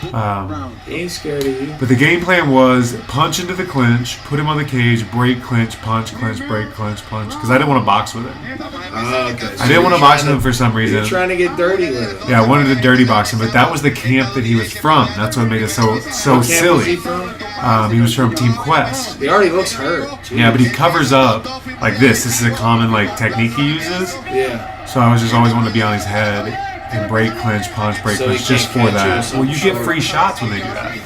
He ain't scared of you. But the game plan was punch into the clinch, put him on the cage, break, clinch, punch, break, clinch, punch. Because I didn't want to box with him. Okay. I didn't want to box with him for some reason. You're trying to get dirty with him. Yeah, I wanted to dirty box him, but that was the camp that he was from. That's what made it so silly. Was he from? He was from Team Quest. He already looks hurt. Jeez. Yeah, but he covers up like this. This is a common like technique he uses. Yeah. So I was just always wanting to be on his head. And break, clinch, punch, break, clinch, just for that. Well, you get free shots when they do that.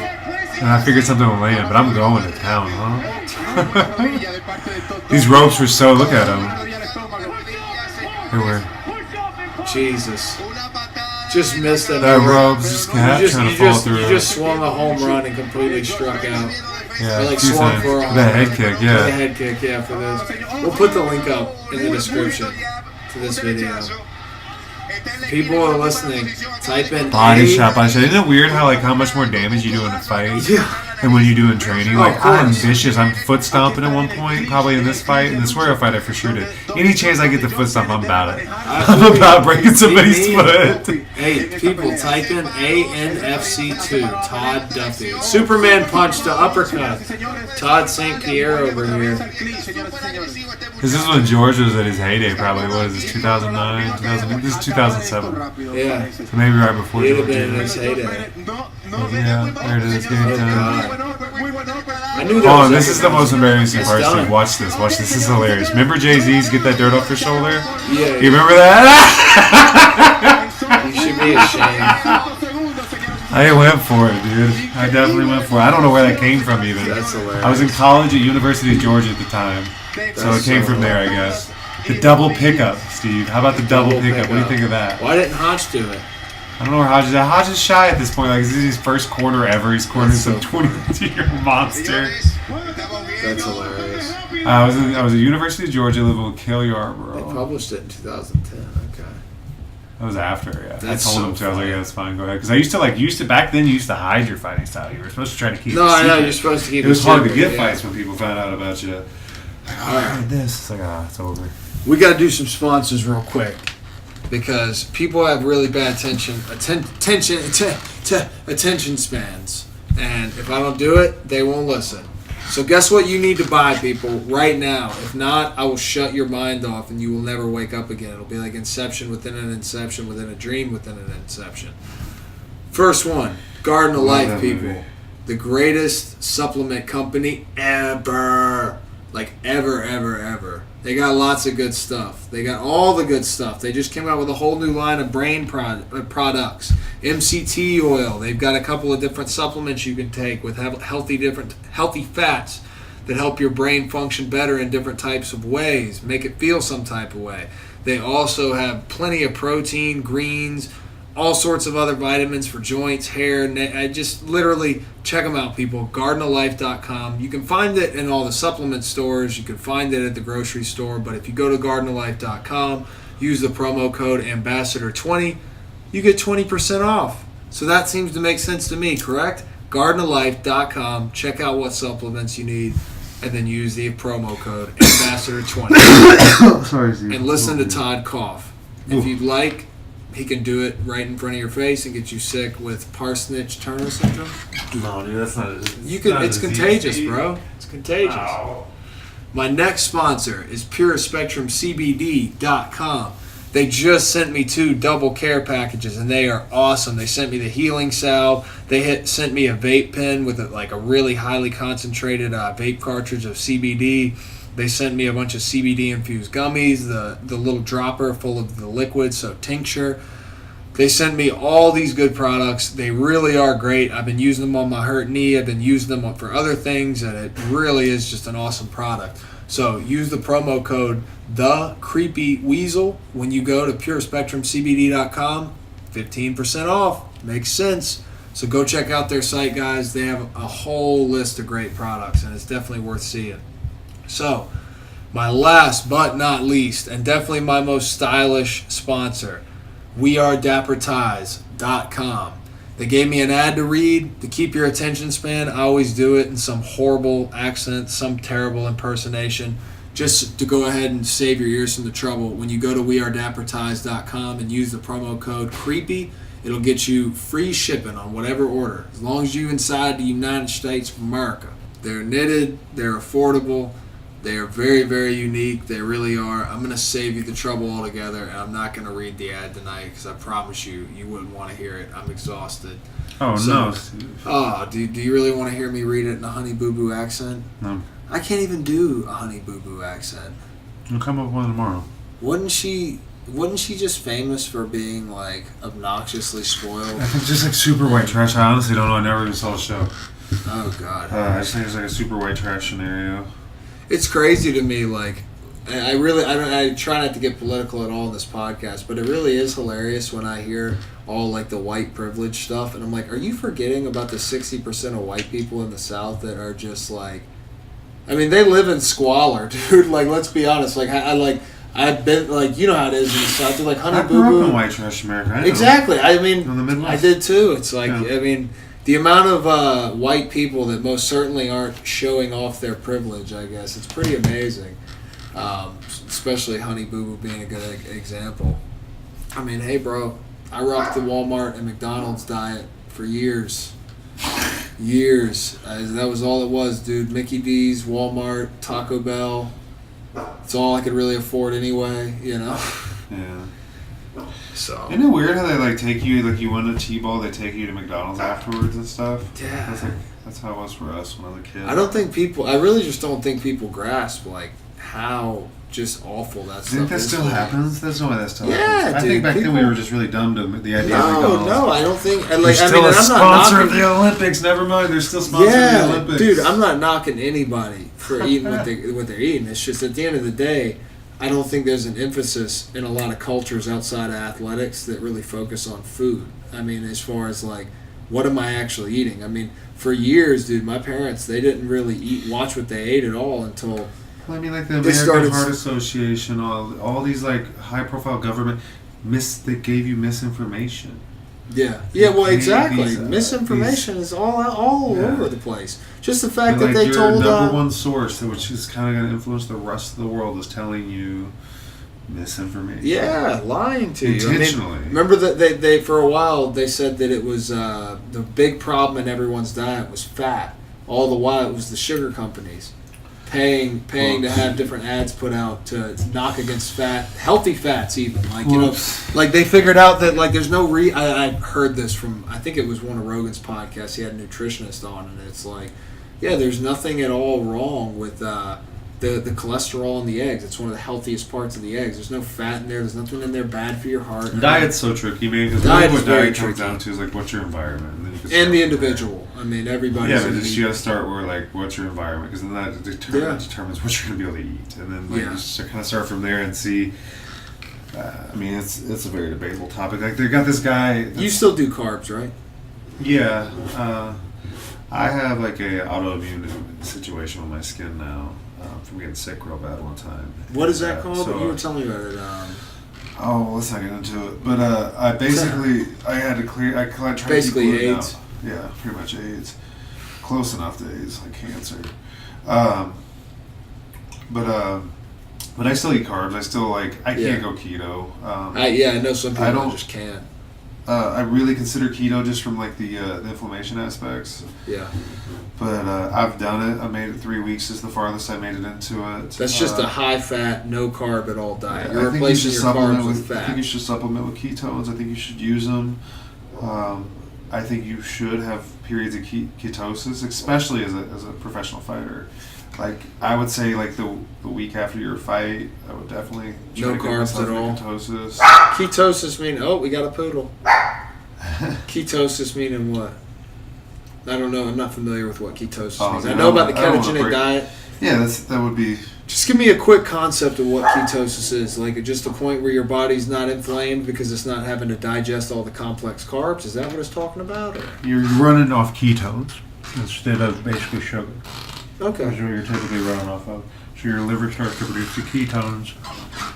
And I figured something will land, but I'm going to town, huh? These ropes were so, look at them. They were. Jesus. Just missed it. That rope's just trying to fall through. You just swung a home run and completely struck out. Yeah, or like swung for a that head kick, yeah. The head kick, yeah, for this. We'll put the link up in the description to this video. People are listening. Type in body shot. Isn't it weird how much more damage you do in a fight than when you do in training? I'm vicious. I'm foot stomping at one point, probably in this fight. In the Swear fight, I for sure did. Any chance I get the foot stomp, I'm about it. I'm about breaking somebody's foot. Hey, people, type in ANFC2, Todd Duffee. Superman punch to uppercut. Todd St. Pierre over here. This is when George was at his heyday, probably. What is this, 2009? 2008? This is 2007. Yeah. So maybe right before He'd George. have been in his heyday. Yeah, there it is. Game time. I knew that Oh, this is the most embarrassing part, Steve. Watch this. This is hilarious. Remember Jay-Z's Get That Dirt Off Your Shoulder? Yeah. You remember that? You should be ashamed. I went for it, dude. I definitely went for it. I don't know where that came from even. That's hilarious. I was in college at University of Georgia at the time. So it came from there, I guess. The double pickup, Steve. How about the double pickup? What do you think of that? Why didn't Hodge do it? I don't know where Hodge is at. Hodge is shy at this point. Like, this is his first corner ever. He's cornering some 22-year monster. That's hilarious. I was at University of Georgia, living with Kill Yarborough. They published it in 2010. Okay. That was after, yeah. That's I told him to. I was like, yeah, that's fine. Go ahead. Because I used to back then. You used to hide your fighting style. You were supposed to try to keep. No, it I know secret. you're supposed to keep it. It was hard to secret, get fights when people found out about you. All right, this. It's like, it's over. We got to do some sponsors real quick because people have really bad attention spans, and if I don't do it, they won't listen. So guess what you need to buy, people, right now. If not, I will shut your mind off and you will never wake up again. It'll be like Inception within an Inception within a dream within an Inception. First one, Garden of Life, people. The greatest supplement company ever. Like ever. They got lots of good stuff. They got all the good stuff. They just came out with a whole new line of brain products. MCT oil. They've got a couple of different supplements you can take with healthy fats that help your brain function better in different types of ways, make it feel some type of way. They also have plenty of protein, greens, all sorts of other vitamins for joints, hair, just literally check them out, people. GardenOfLife.com. You can find it in all the supplement stores. You can find it at the grocery store. But if you go to GardenOfLife.com, use the promo code Ambassador20, you get 20% off. So that seems to make sense to me, correct? GardenOfLife.com. Check out what supplements you need, and then use the promo code Ambassador20. Sorry, Steve. And listen to Todd cough. If you'd like, he can do it right in front of your face and get you sick with Parsonage-Turner syndrome. No, dude, that's not. It's contagious, bro. It's contagious. Ow. My next sponsor is PureSpectrumCBD.com. They just sent me 2 double care packages, and they are awesome. They sent me the healing salve. They sent me a vape pen with a really highly concentrated vape cartridge of CBD. They sent me a bunch of CBD-infused gummies, the little dropper full of the liquid, so tincture. They sent me all these good products. They really are great. I've been using them on my hurt knee. I've been using them for other things, and it really is just an awesome product. So use the promo code The Creepy Weasel. When you go to PureSpectrumCBD.com, 15% off. Makes sense. So go check out their site, guys. They have a whole list of great products, and it's definitely worth seeing. So, my last but not least, and definitely my most stylish sponsor, WeAreDapperTies.com. They gave me an ad to read to keep your attention span. I always do it in some horrible accent, some terrible impersonation, just to go ahead and save your ears from the trouble. When you go to WeAreDapperTies.com and use the promo code CREEPY, it'll get you free shipping on whatever order, as long as you're inside the United States of America. They're knitted, they're affordable, they are very, very unique. They really are. I'm going to save you the trouble altogether, and I'm not going to read the ad tonight because I promise you, you wouldn't want to hear it. I'm exhausted. Oh, So- no, Steve. Oh, do you really want to hear me read it in a Honey Boo Boo accent? No. I can't even do a Honey Boo Boo accent. I'll come up with one tomorrow. Wasn't she just famous for being, like, obnoxiously spoiled? I think just like super white trash. I honestly don't know. I never even saw the show. Oh, God. I just think it's like a super white trash scenario. It's crazy to me, like, I try not to get political at all in this podcast, but it really is hilarious when I hear all, like, the white privilege stuff, and I'm like, are you forgetting about the 60% of white people in the South that are just, like, I mean, they live in squalor, dude, like, let's be honest, like, I've been, like, you know how it is in the South, they're like, Honey I Boo grew Boo. up in white trash America. I know. Exactly, I mean, In the Midwest. I did too, it's like, Yeah. I mean, the amount of white people that most certainly aren't showing off their privilege, I guess, it's pretty amazing. Especially Honey Boo Boo being a good example. I mean, hey, bro, I rocked the Walmart and McDonald's diet for years. That was all it was, dude. Mickey D's, Walmart, Taco Bell. It's all I could really afford anyway, you know? Yeah. So. Isn't it weird how they like take you, like you win a T-ball, they take you to McDonald's afterwards and stuff? Yeah. That's how it was for us when I was a kid. I really just don't think people grasp, like, how just awful that stuff is. Do you think that still happens? There's no way that still Yeah, happens. I dude, think back then we people- were just really dumb to the idea of McDonald's. No, I don't think. They're Like, still I mean, a and I'm not sponsor knocking. of the Olympics. Never mind, they're still sponsoring the Yeah, Olympics. dude, I'm not knocking anybody for eating what they're eating. It's just at the end of the day, I don't think there's an emphasis in a lot of cultures outside of athletics that really focus on food. I mean, as far as like, what am I actually eating? I mean, for years, dude, my parents, they didn't really watch what they ate at all until. Well, I mean, like the They American started- Heart Association, all these like high-profile government that gave you misinformation. Yeah, well, exactly. These, Misinformation is all Yeah. over the place. Just the fact And, that like, they your told. number one source, which is kind of going to influence the rest of the world, is telling you misinformation. Yeah, lying to you. Intentionally. I mean, remember that they for a while they said that it was the big problem in everyone's diet was fat. All the while it was the sugar companies paying to have different ads put out to knock against fat, healthy fats even. Like, you know, like they figured out that like there's no I heard this from, I think it was one of Rogan's podcasts. He had a nutritionist on, and it's like, yeah, there's nothing at all wrong with the cholesterol in the eggs. It's one of the healthiest parts of the eggs. There's no fat in there. There's nothing in there bad for your heart. Diet's so tricky, man, because Diet what is very diet comes tricky. down to is like what's your environment, and then you can And start the from there. individual. I mean, everybody's Yeah, but gonna just be- you gotta start where like what's your environment, because then that determines what you're gonna be able to eat, and then like Yeah. you just kind of start from there and see. I mean, it's a very debatable topic. Like they got this guy. You still do carbs, right? Yeah, I have like a autoimmune situation with my skin now from getting sick real bad one time. What is And, that called? so- You were telling me about it. Oh, let's not get into it. But I basically I had to clear. I tried to Basically keep gluten AIDS. out. Yeah, pretty much AIDS. Close enough to AIDS, like cancer. But I still eat carbs. I still like. I Yeah. can't go keto. I know some people I don't- just can't. I really consider keto just from like the inflammation aspects. Yeah. But I've done it. I made it 3 weeks. Is the farthest I made it into it. That's just a high fat, no carb at all diet. I You're think you replacing should your supplement carbs with I think you fat. should supplement with ketones. I think you should use them. I think you should have periods of ketosis, especially as a professional fighter. Like I would say, like the week after your fight, I would definitely try No to get carbs myself at all? into ketosis. Ketosis mean, oh, we got a poodle. Ketosis meaning what? I don't know. I'm not familiar with what ketosis means. I know about the I don't wanna ketogenic break- diet. Yeah, that would be. Just give me a quick concept of what ketosis is. Like, just a point where your body's not inflamed because it's not having to digest all the complex carbs. Is that what it's talking about? Or? You're running off ketones instead of basically sugar. Okay. That's what you're typically running off of. So your liver starts to produce the ketones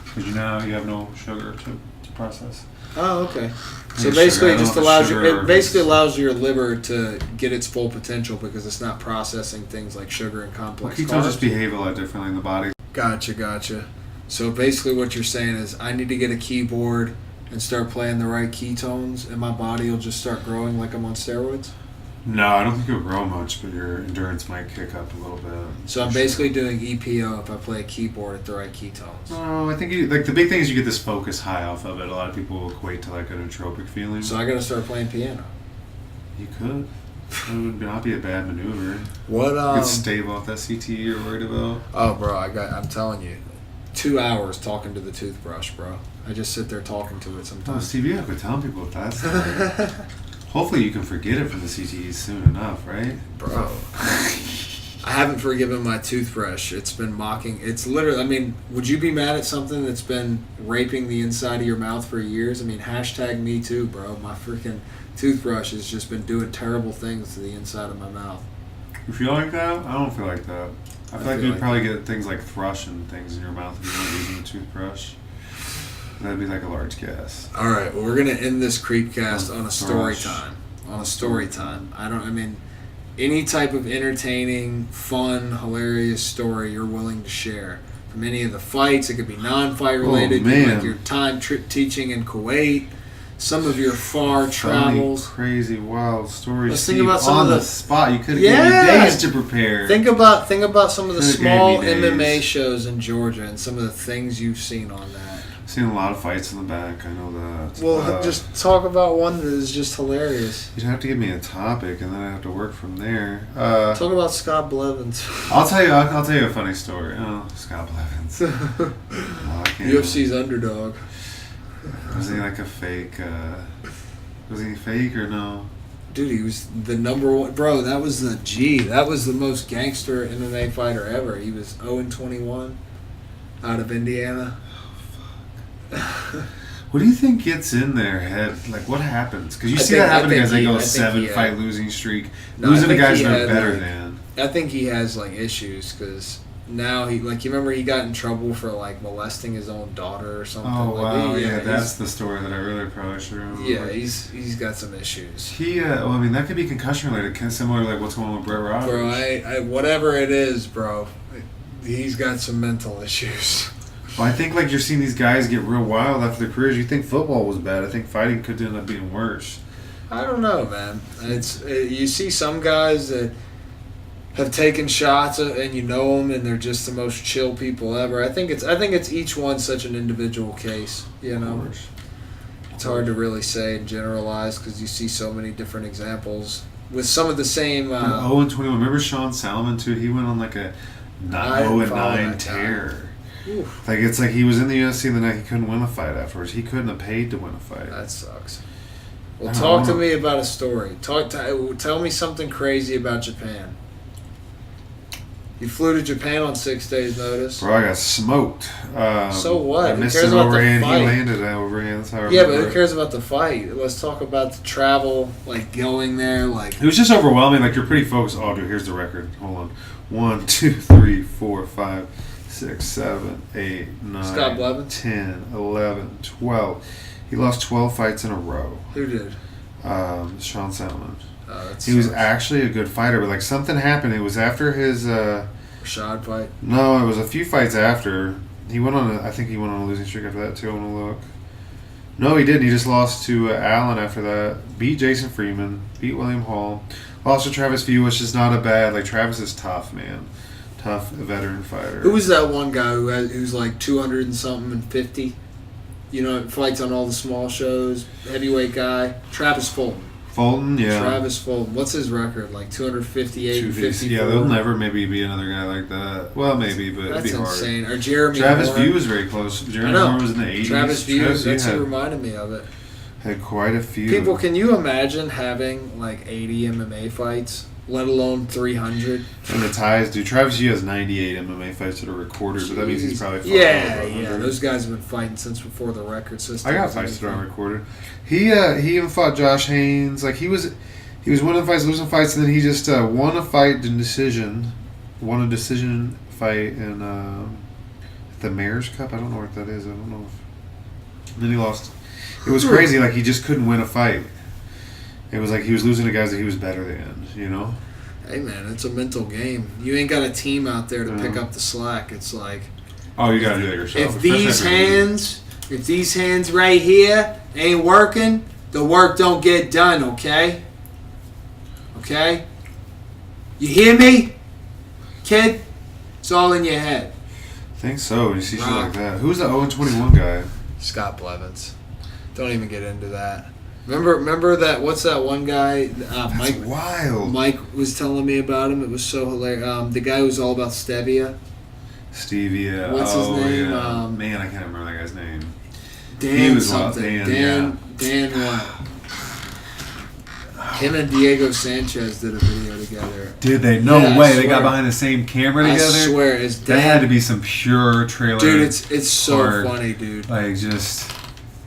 because now you have no sugar to process. Oh, okay. So Yeah, basically, sugar. it just I don't know allows sugar you. It basically is- allows your liver to get its full potential because it's not processing things like sugar and Well, complex ketones carbs. just behave a lot differently in the body. Gotcha. So basically, what you're saying is, I need to get a keyboard and start playing the right ketones, and my body will just start growing like I'm on steroids. No, I don't think you'll grow much, but your endurance might kick up a little bit. So I'm For basically sure. doing EPO if I play a keyboard at the right ketones. No, I think the big thing is you get this focus high off of it. A lot of people will equate to like an nootropic feeling. So I got to start playing piano. You could. It would not be a bad maneuver. What? You could stave off that CTE you're worried about. Oh, bro, I'm telling you, 2 hours talking to the toothbrush, bro. I just sit there talking to it Oh, sometimes. Steve, you have to tell people that that's hopefully you can forget it from the CTE soon enough, right? Bro, I haven't forgiven my toothbrush. It's been mocking. It's literally, I mean, would you be mad at something that's been raping the inside of your mouth for years? I mean, hashtag me too, bro. My freaking toothbrush has just been doing terrible things to the inside of my mouth. You feel like that? I don't feel like that. I feel like you'd probably get things like thrush and things in your mouth if you weren't using a toothbrush. That'd be like a large guess. All right, well, we're gonna end this Creepcast on a story Thrush. time. On a story time. I mean, any type of entertaining, fun, hilarious story you're willing to share. From any of the fights, it could be non-fight related. man. Like your time teaching in Kuwait, some of your far travels. Funny, crazy, wild stories. Let's think Steve, about some on of the the- spot. You could have Yeah. given me days to prepare. Think about some of the Could've gave small me days. MMA shows in Georgia and some of the things you've seen on that. Seen a lot of fights in the back. I know that. Well, just talk about one that is just hilarious. You'd have to give me a topic, and then I have to work from there. Talk about Scott Blevins. I'll tell you a funny story. Oh, Scott Blevins. Oh, I can't. UFC's underdog. Was he like a fake? Was he fake or no? Dude, he was the number one. Bro, that was the G. That was the most gangster MMA fighter ever. He was 0-21 out of Indiana. What do you think gets in their head? Like, what happens? Because you I see think- that happen I to guys. think They he- go I think he 7-fight had- losing streak, No, I losing to think guys he they're had, better like- than. I think he has, like, issues because now he, like, you remember he got in trouble for, like, molesting his own daughter or something? Oh like, wow, he- yeah, that's he's- the story that I really probably should remember. Yeah, he's got some issues. He, well, I mean, that could be concussion related, kind of similar to like what's going on with Brett Rogers. Bro, I whatever it is, bro, he's got some mental issues. Well, I think like you're seeing these guys get real wild after their careers. You think football was bad. I think fighting could end up being worse. I don't know, man. You see some guys that have taken shots and you know them and they're just the most chill people ever. I think it's each one such an individual case. You Of know, course. it's hard to really say and generalize because you see so many different examples with some of the same. 0-21. Remember Sean Salmon too? He went on like a I didn't follow 0-9 that guy. tear. Oof, Like it's like he was in the UFC and then he couldn't win a fight afterwards. He couldn't have paid to win a fight. that sucks. Well, I talk to don't know. me about a story. Tell me something crazy about Japan. You flew to Japan on 6 days' notice. Bro, I got smoked. So what? I Who missed cares it about the overhand. He fight? landed it overhand. That's how I Yeah, but remember who it. cares about the fight? Let's talk about the travel, like going there, like It was just overwhelming. Like you're pretty focused. Oh, dude, here's the record. Hold on. 1, 2, 3, 4, 5, 6, 7, 8, 9, Scott Blevins? 10, 11, 12. He lost 12 fights in a row. who did? Sean Salmon. That He was sucks. actually a good fighter, but like something happened. It was after his. Rashad fight. No, it was a few fights after. He went on. I think he went on a losing streak after that too. I want to look. No, he didn't. He just lost to Allen after that. Beat Jason Freeman. Beat William Hall. Lost to Travis View, which is not a bad. Like Travis is tough, man. Tough veteran fighter. Who was that one guy who's like 200 and something and 50? You know, fights on all the small shows. Heavyweight guy. Travis Fulton. Fulton? Yeah. Travis Fulton. What's his record? Like 258 and 54? Yeah, there'll never maybe be another guy like that. Well, maybe, but it'd That's be hard. insane. Or Jeremy Travis Moore. View was very close. I Jeremy know. Moore was in the 80s. Travis View. That's who had, reminded me of it. had quite a few. People, can you imagine having like 80 MMA fights let alone 300. And the ties, dude. Travis Yu has 98 MMA fights that are recorded, but that means he's probably fought Yeah. over 100. Those guys have been fighting since before the record system. I got fights that aren't recorded. He even fought Josh Haynes. Like he was winning fights, losing fights, and then he just won a fight in decision. Won a decision fight in the Mayor's Cup. I don't know what that is. I don't know. And then he lost. It was crazy. Like he just couldn't win a fight. It was like he was losing to guys that he was better than. You know. Hey man, it's a mental game. You ain't got a team out there to pick up the slack. It's like, oh, you gotta do that yourself. If these hands right here ain't working, the work don't get done. Okay. Okay. You hear me, kid? It's all in your head. I think so. You see shit like that. Who's the 0-21 guy? Scott Blevins. Don't even get into that. Remember that? What's that one guy? Mike. That's wild. Mike was telling me about him. It was so hilarious. The guy who's all about stevia. Stevia. What's his name? Yeah. Man, I can't remember that guy's name. Dan He was something. wild. Dan what? Him and Diego Sanchez did a video together. Did they? No Yeah, I way. They got swear. behind the same camera together. I swear, it's Dan. That had to be some pure trailer. Dude, it's so hard. funny, dude. Like just.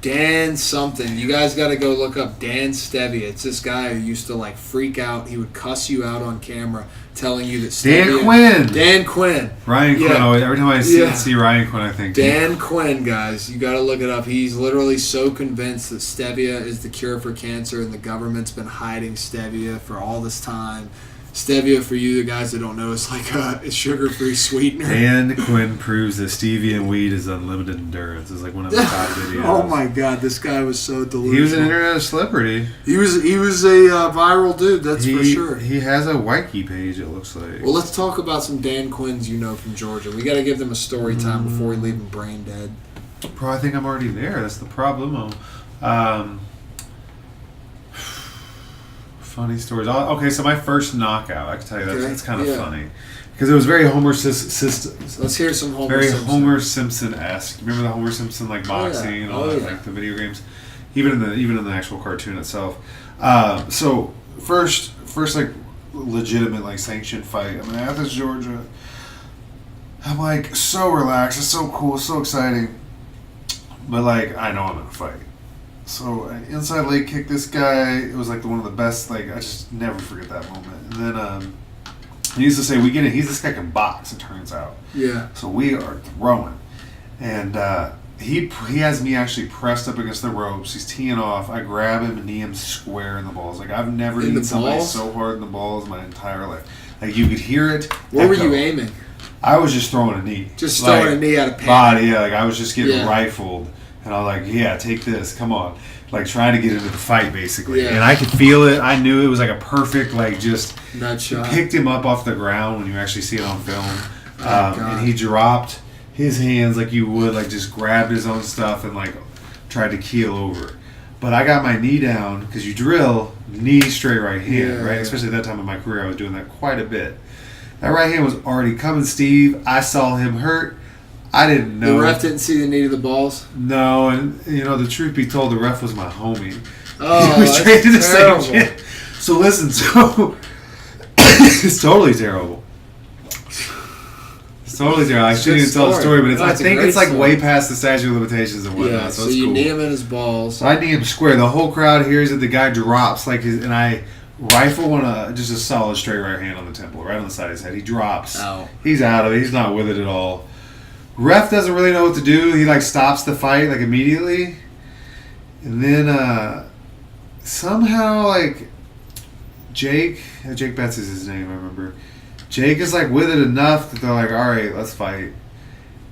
Dan something. You guys got to go look up Dan Stevia. It's this guy who used to like freak out. He would cuss you out on camera, telling you that Stevia. Dan Quinn. Ryan Quinn. Yeah. Always, every time I see Ryan Quinn, I think Dan Quinn, guys. You got to look it up. He's literally so convinced that stevia is the cure for cancer, and the government's been hiding stevia for all this time. Stevia, for you, the guys that don't know, is like a sugar-free sweetener. Dan Quinn proves that stevia and weed is unlimited endurance. It's like one of the top videos. Oh my God, this guy was so delusional. He was an internet celebrity. He was a viral dude. That's for sure. He has a Wiki page. It looks like. Well, let's talk about some Dan Quinns you know from Georgia. We got to give them a story time before we leave them brain dead. Bro, I think I'm already there. That's the problem. Funny stories. Okay, so my first knockout, I can tell you that's kind of funny because it was very Homer Simpson. Let's hear some Homer very Simpson. Homer Simpson-esque. Remember the Homer Simpson like boxing and all that, like the video games, even in the actual cartoon itself. So first like legitimate like sanctioned fight. I'm in Athens, Georgia. I'm like so relaxed. It's so cool. It's so exciting. But like I know I'm in a fight. So I inside leg kick this guy. It was like one of the best. Like I just never forget that moment. And then he used to say, "We get it." This guy can box. It turns out. Yeah. So we are throwing, and he has me actually pressed up against the ropes. He's teeing off. I grab him and knee him square in the balls. Like I've never kneed somebody so hard in the balls my entire life. Like you could hear it. Where were you aiming? I was just throwing a knee. Just throwing a knee out of panic. Body. Yeah. Like I was just getting rifled. And I was like, yeah, take this, come on. Like, trying to get into the fight, basically. Yeah. And I could feel it. I knew it was like a perfect, like, just... Nut shot. Picked him up off the ground when you actually see it on film. And he dropped his hands like you would, like, just grabbed his own stuff and, like, tried to keel over. But I got my knee down, because you drill, knee straight right hand, right? Especially at that time in my career, I was doing that quite a bit. That right hand was already coming, Steve. I saw him hurt. I didn't know. The ref didn't see the knee to the balls? No, and the truth be told, the ref was my homie. Oh, he was trained in the terrible. same gym. So listen, it's totally terrible. It's totally terrible. I shouldn't even tell the story, but I think it's like way past the statute of limitations and whatnot. Yeah, so so it's you cool. knee him in his balls. So I knee him square. The whole crowd hears it. The guy drops and I rifle just a solid straight right hand on the temple, right on the side of his head. He drops. Ow. He's out of it. He's not with it at all. Ref doesn't really know what to do. He like stops the fight like immediately, and then somehow like Jake Betts is his name. I remember. Jake is like with it enough that they're like, all right, let's fight.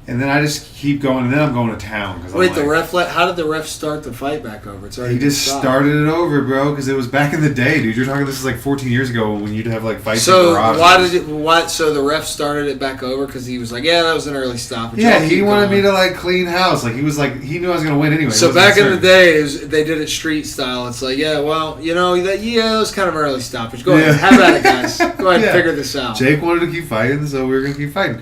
And then I just keep going, and then I'm going to town. Wait, the ref how did the ref start the fight back over? It's already he just started it over, bro, because it was back in the day, dude. You're talking, this is like 14 years ago when you'd have like fights in garages. So the ref started it back over because he was like, yeah, that was an early stoppage. Yeah, he wanted me to like clean house. Like he knew I was gonna win anyway. So back in the day, they did it street style. It's like, yeah, well, that was kind of an early stoppage. Go ahead, have at it, guys. Go ahead and figure this out. Jake wanted to keep fighting, so we were gonna keep fighting.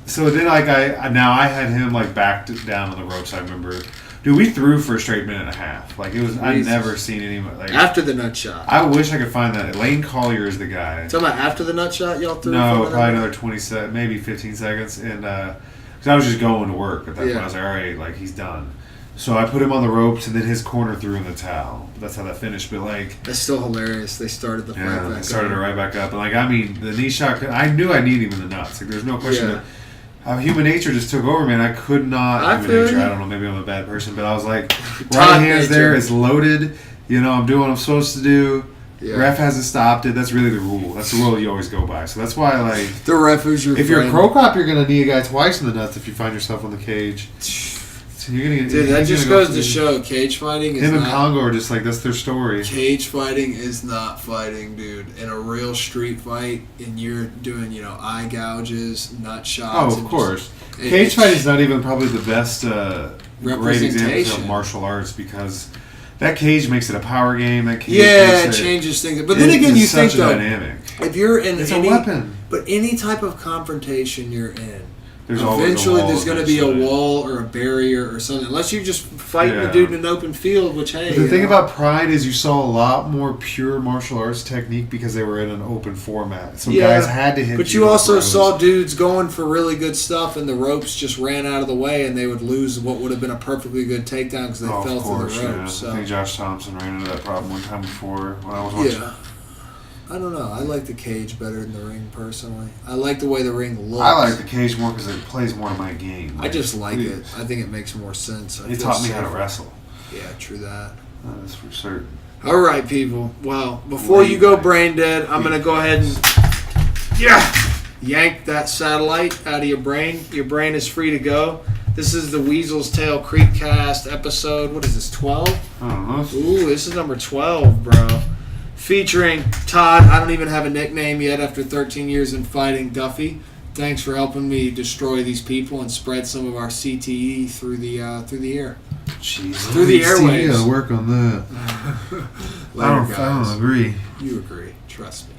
So then, like, I had him like backed down on the ropes. I remember Dude, we threw for a straight minute and a half. Like, it was, I'd Jesus. never seen anybody. Like, After the nut shot. I wish I could find that. Lane Collier is the guy. Talking about after the nut shot, y'all threw? No, for probably another 20 seconds, maybe 15 seconds. And, because I was just going to work at that point. I was like, all right, like, he's done. So I put him on the ropes, and then his corner threw in the towel. That's how that finished. But, like... That's still hilarious. They started the fight back up. They started it right back up. And, like, I mean, the knee shot... I knew I needed him in the nuts. Like, there's no question that... human nature just took over, man. I could not. I don't know. Maybe I'm a bad person, but I was like, right hand's there. It's loaded. You know, I'm doing what I'm supposed to do. Yeah. Ref hasn't stopped it. That's really the rule. That's the rule you always go by. So that's why, like, the ref is your if friend. you're a pro cop, you're gonna knee a guy twice in the nuts if you find yourself on the cage. So you're gonna get, dude, that just goes to show cage fighting is him and not, Congo are just like, that's their story. Cage fighting is not fighting, dude. In a real street fight, and you're doing, you know, eye gouges, nut shots. Oh, of course. Cage fighting is not even probably the best great example of martial arts because that cage makes it a power game. That cage it changes things. But then again, you think though, dynamic. If you're in it's any, a weapon. But any type of confrontation you're in, there's eventually there's going to be a wall or a barrier or something. Unless you just fighting a dude in an open field, which hey. The thing about Pride is you saw a lot more pure martial arts technique because they were in an open format. So guys had to hit. But you also saw dudes going for really good stuff, and the ropes just ran out of the way, and they would lose what would have been a perfectly good takedown because they fell through the ropes. Yeah. So. I think Josh Thompson ran into that problem one time before when I was watching. Yeah. I don't know. I like the cage better than the ring, personally. I like the way the ring looks. I like the cage more because it plays more of my game. I just like it. I think it makes more sense. It taught me how to wrestle. Yeah, true that. That's for certain. All right, people. Well, before you go brain dead, I'm going to go ahead and yank that satellite out of your brain. Your brain is free to go. This is the Weasel's Tail Creepcast episode. What is this, 12? I don't know. Ooh, this is number 12, bro. Featuring Todd. I don't even have a nickname yet after 13 years in fighting. Duffee, thanks for helping me destroy these people and spread some of our CTE through the air. Jeez, through the airwaves. Gotta work on that. Later, I don't agree. You agree. Trust me.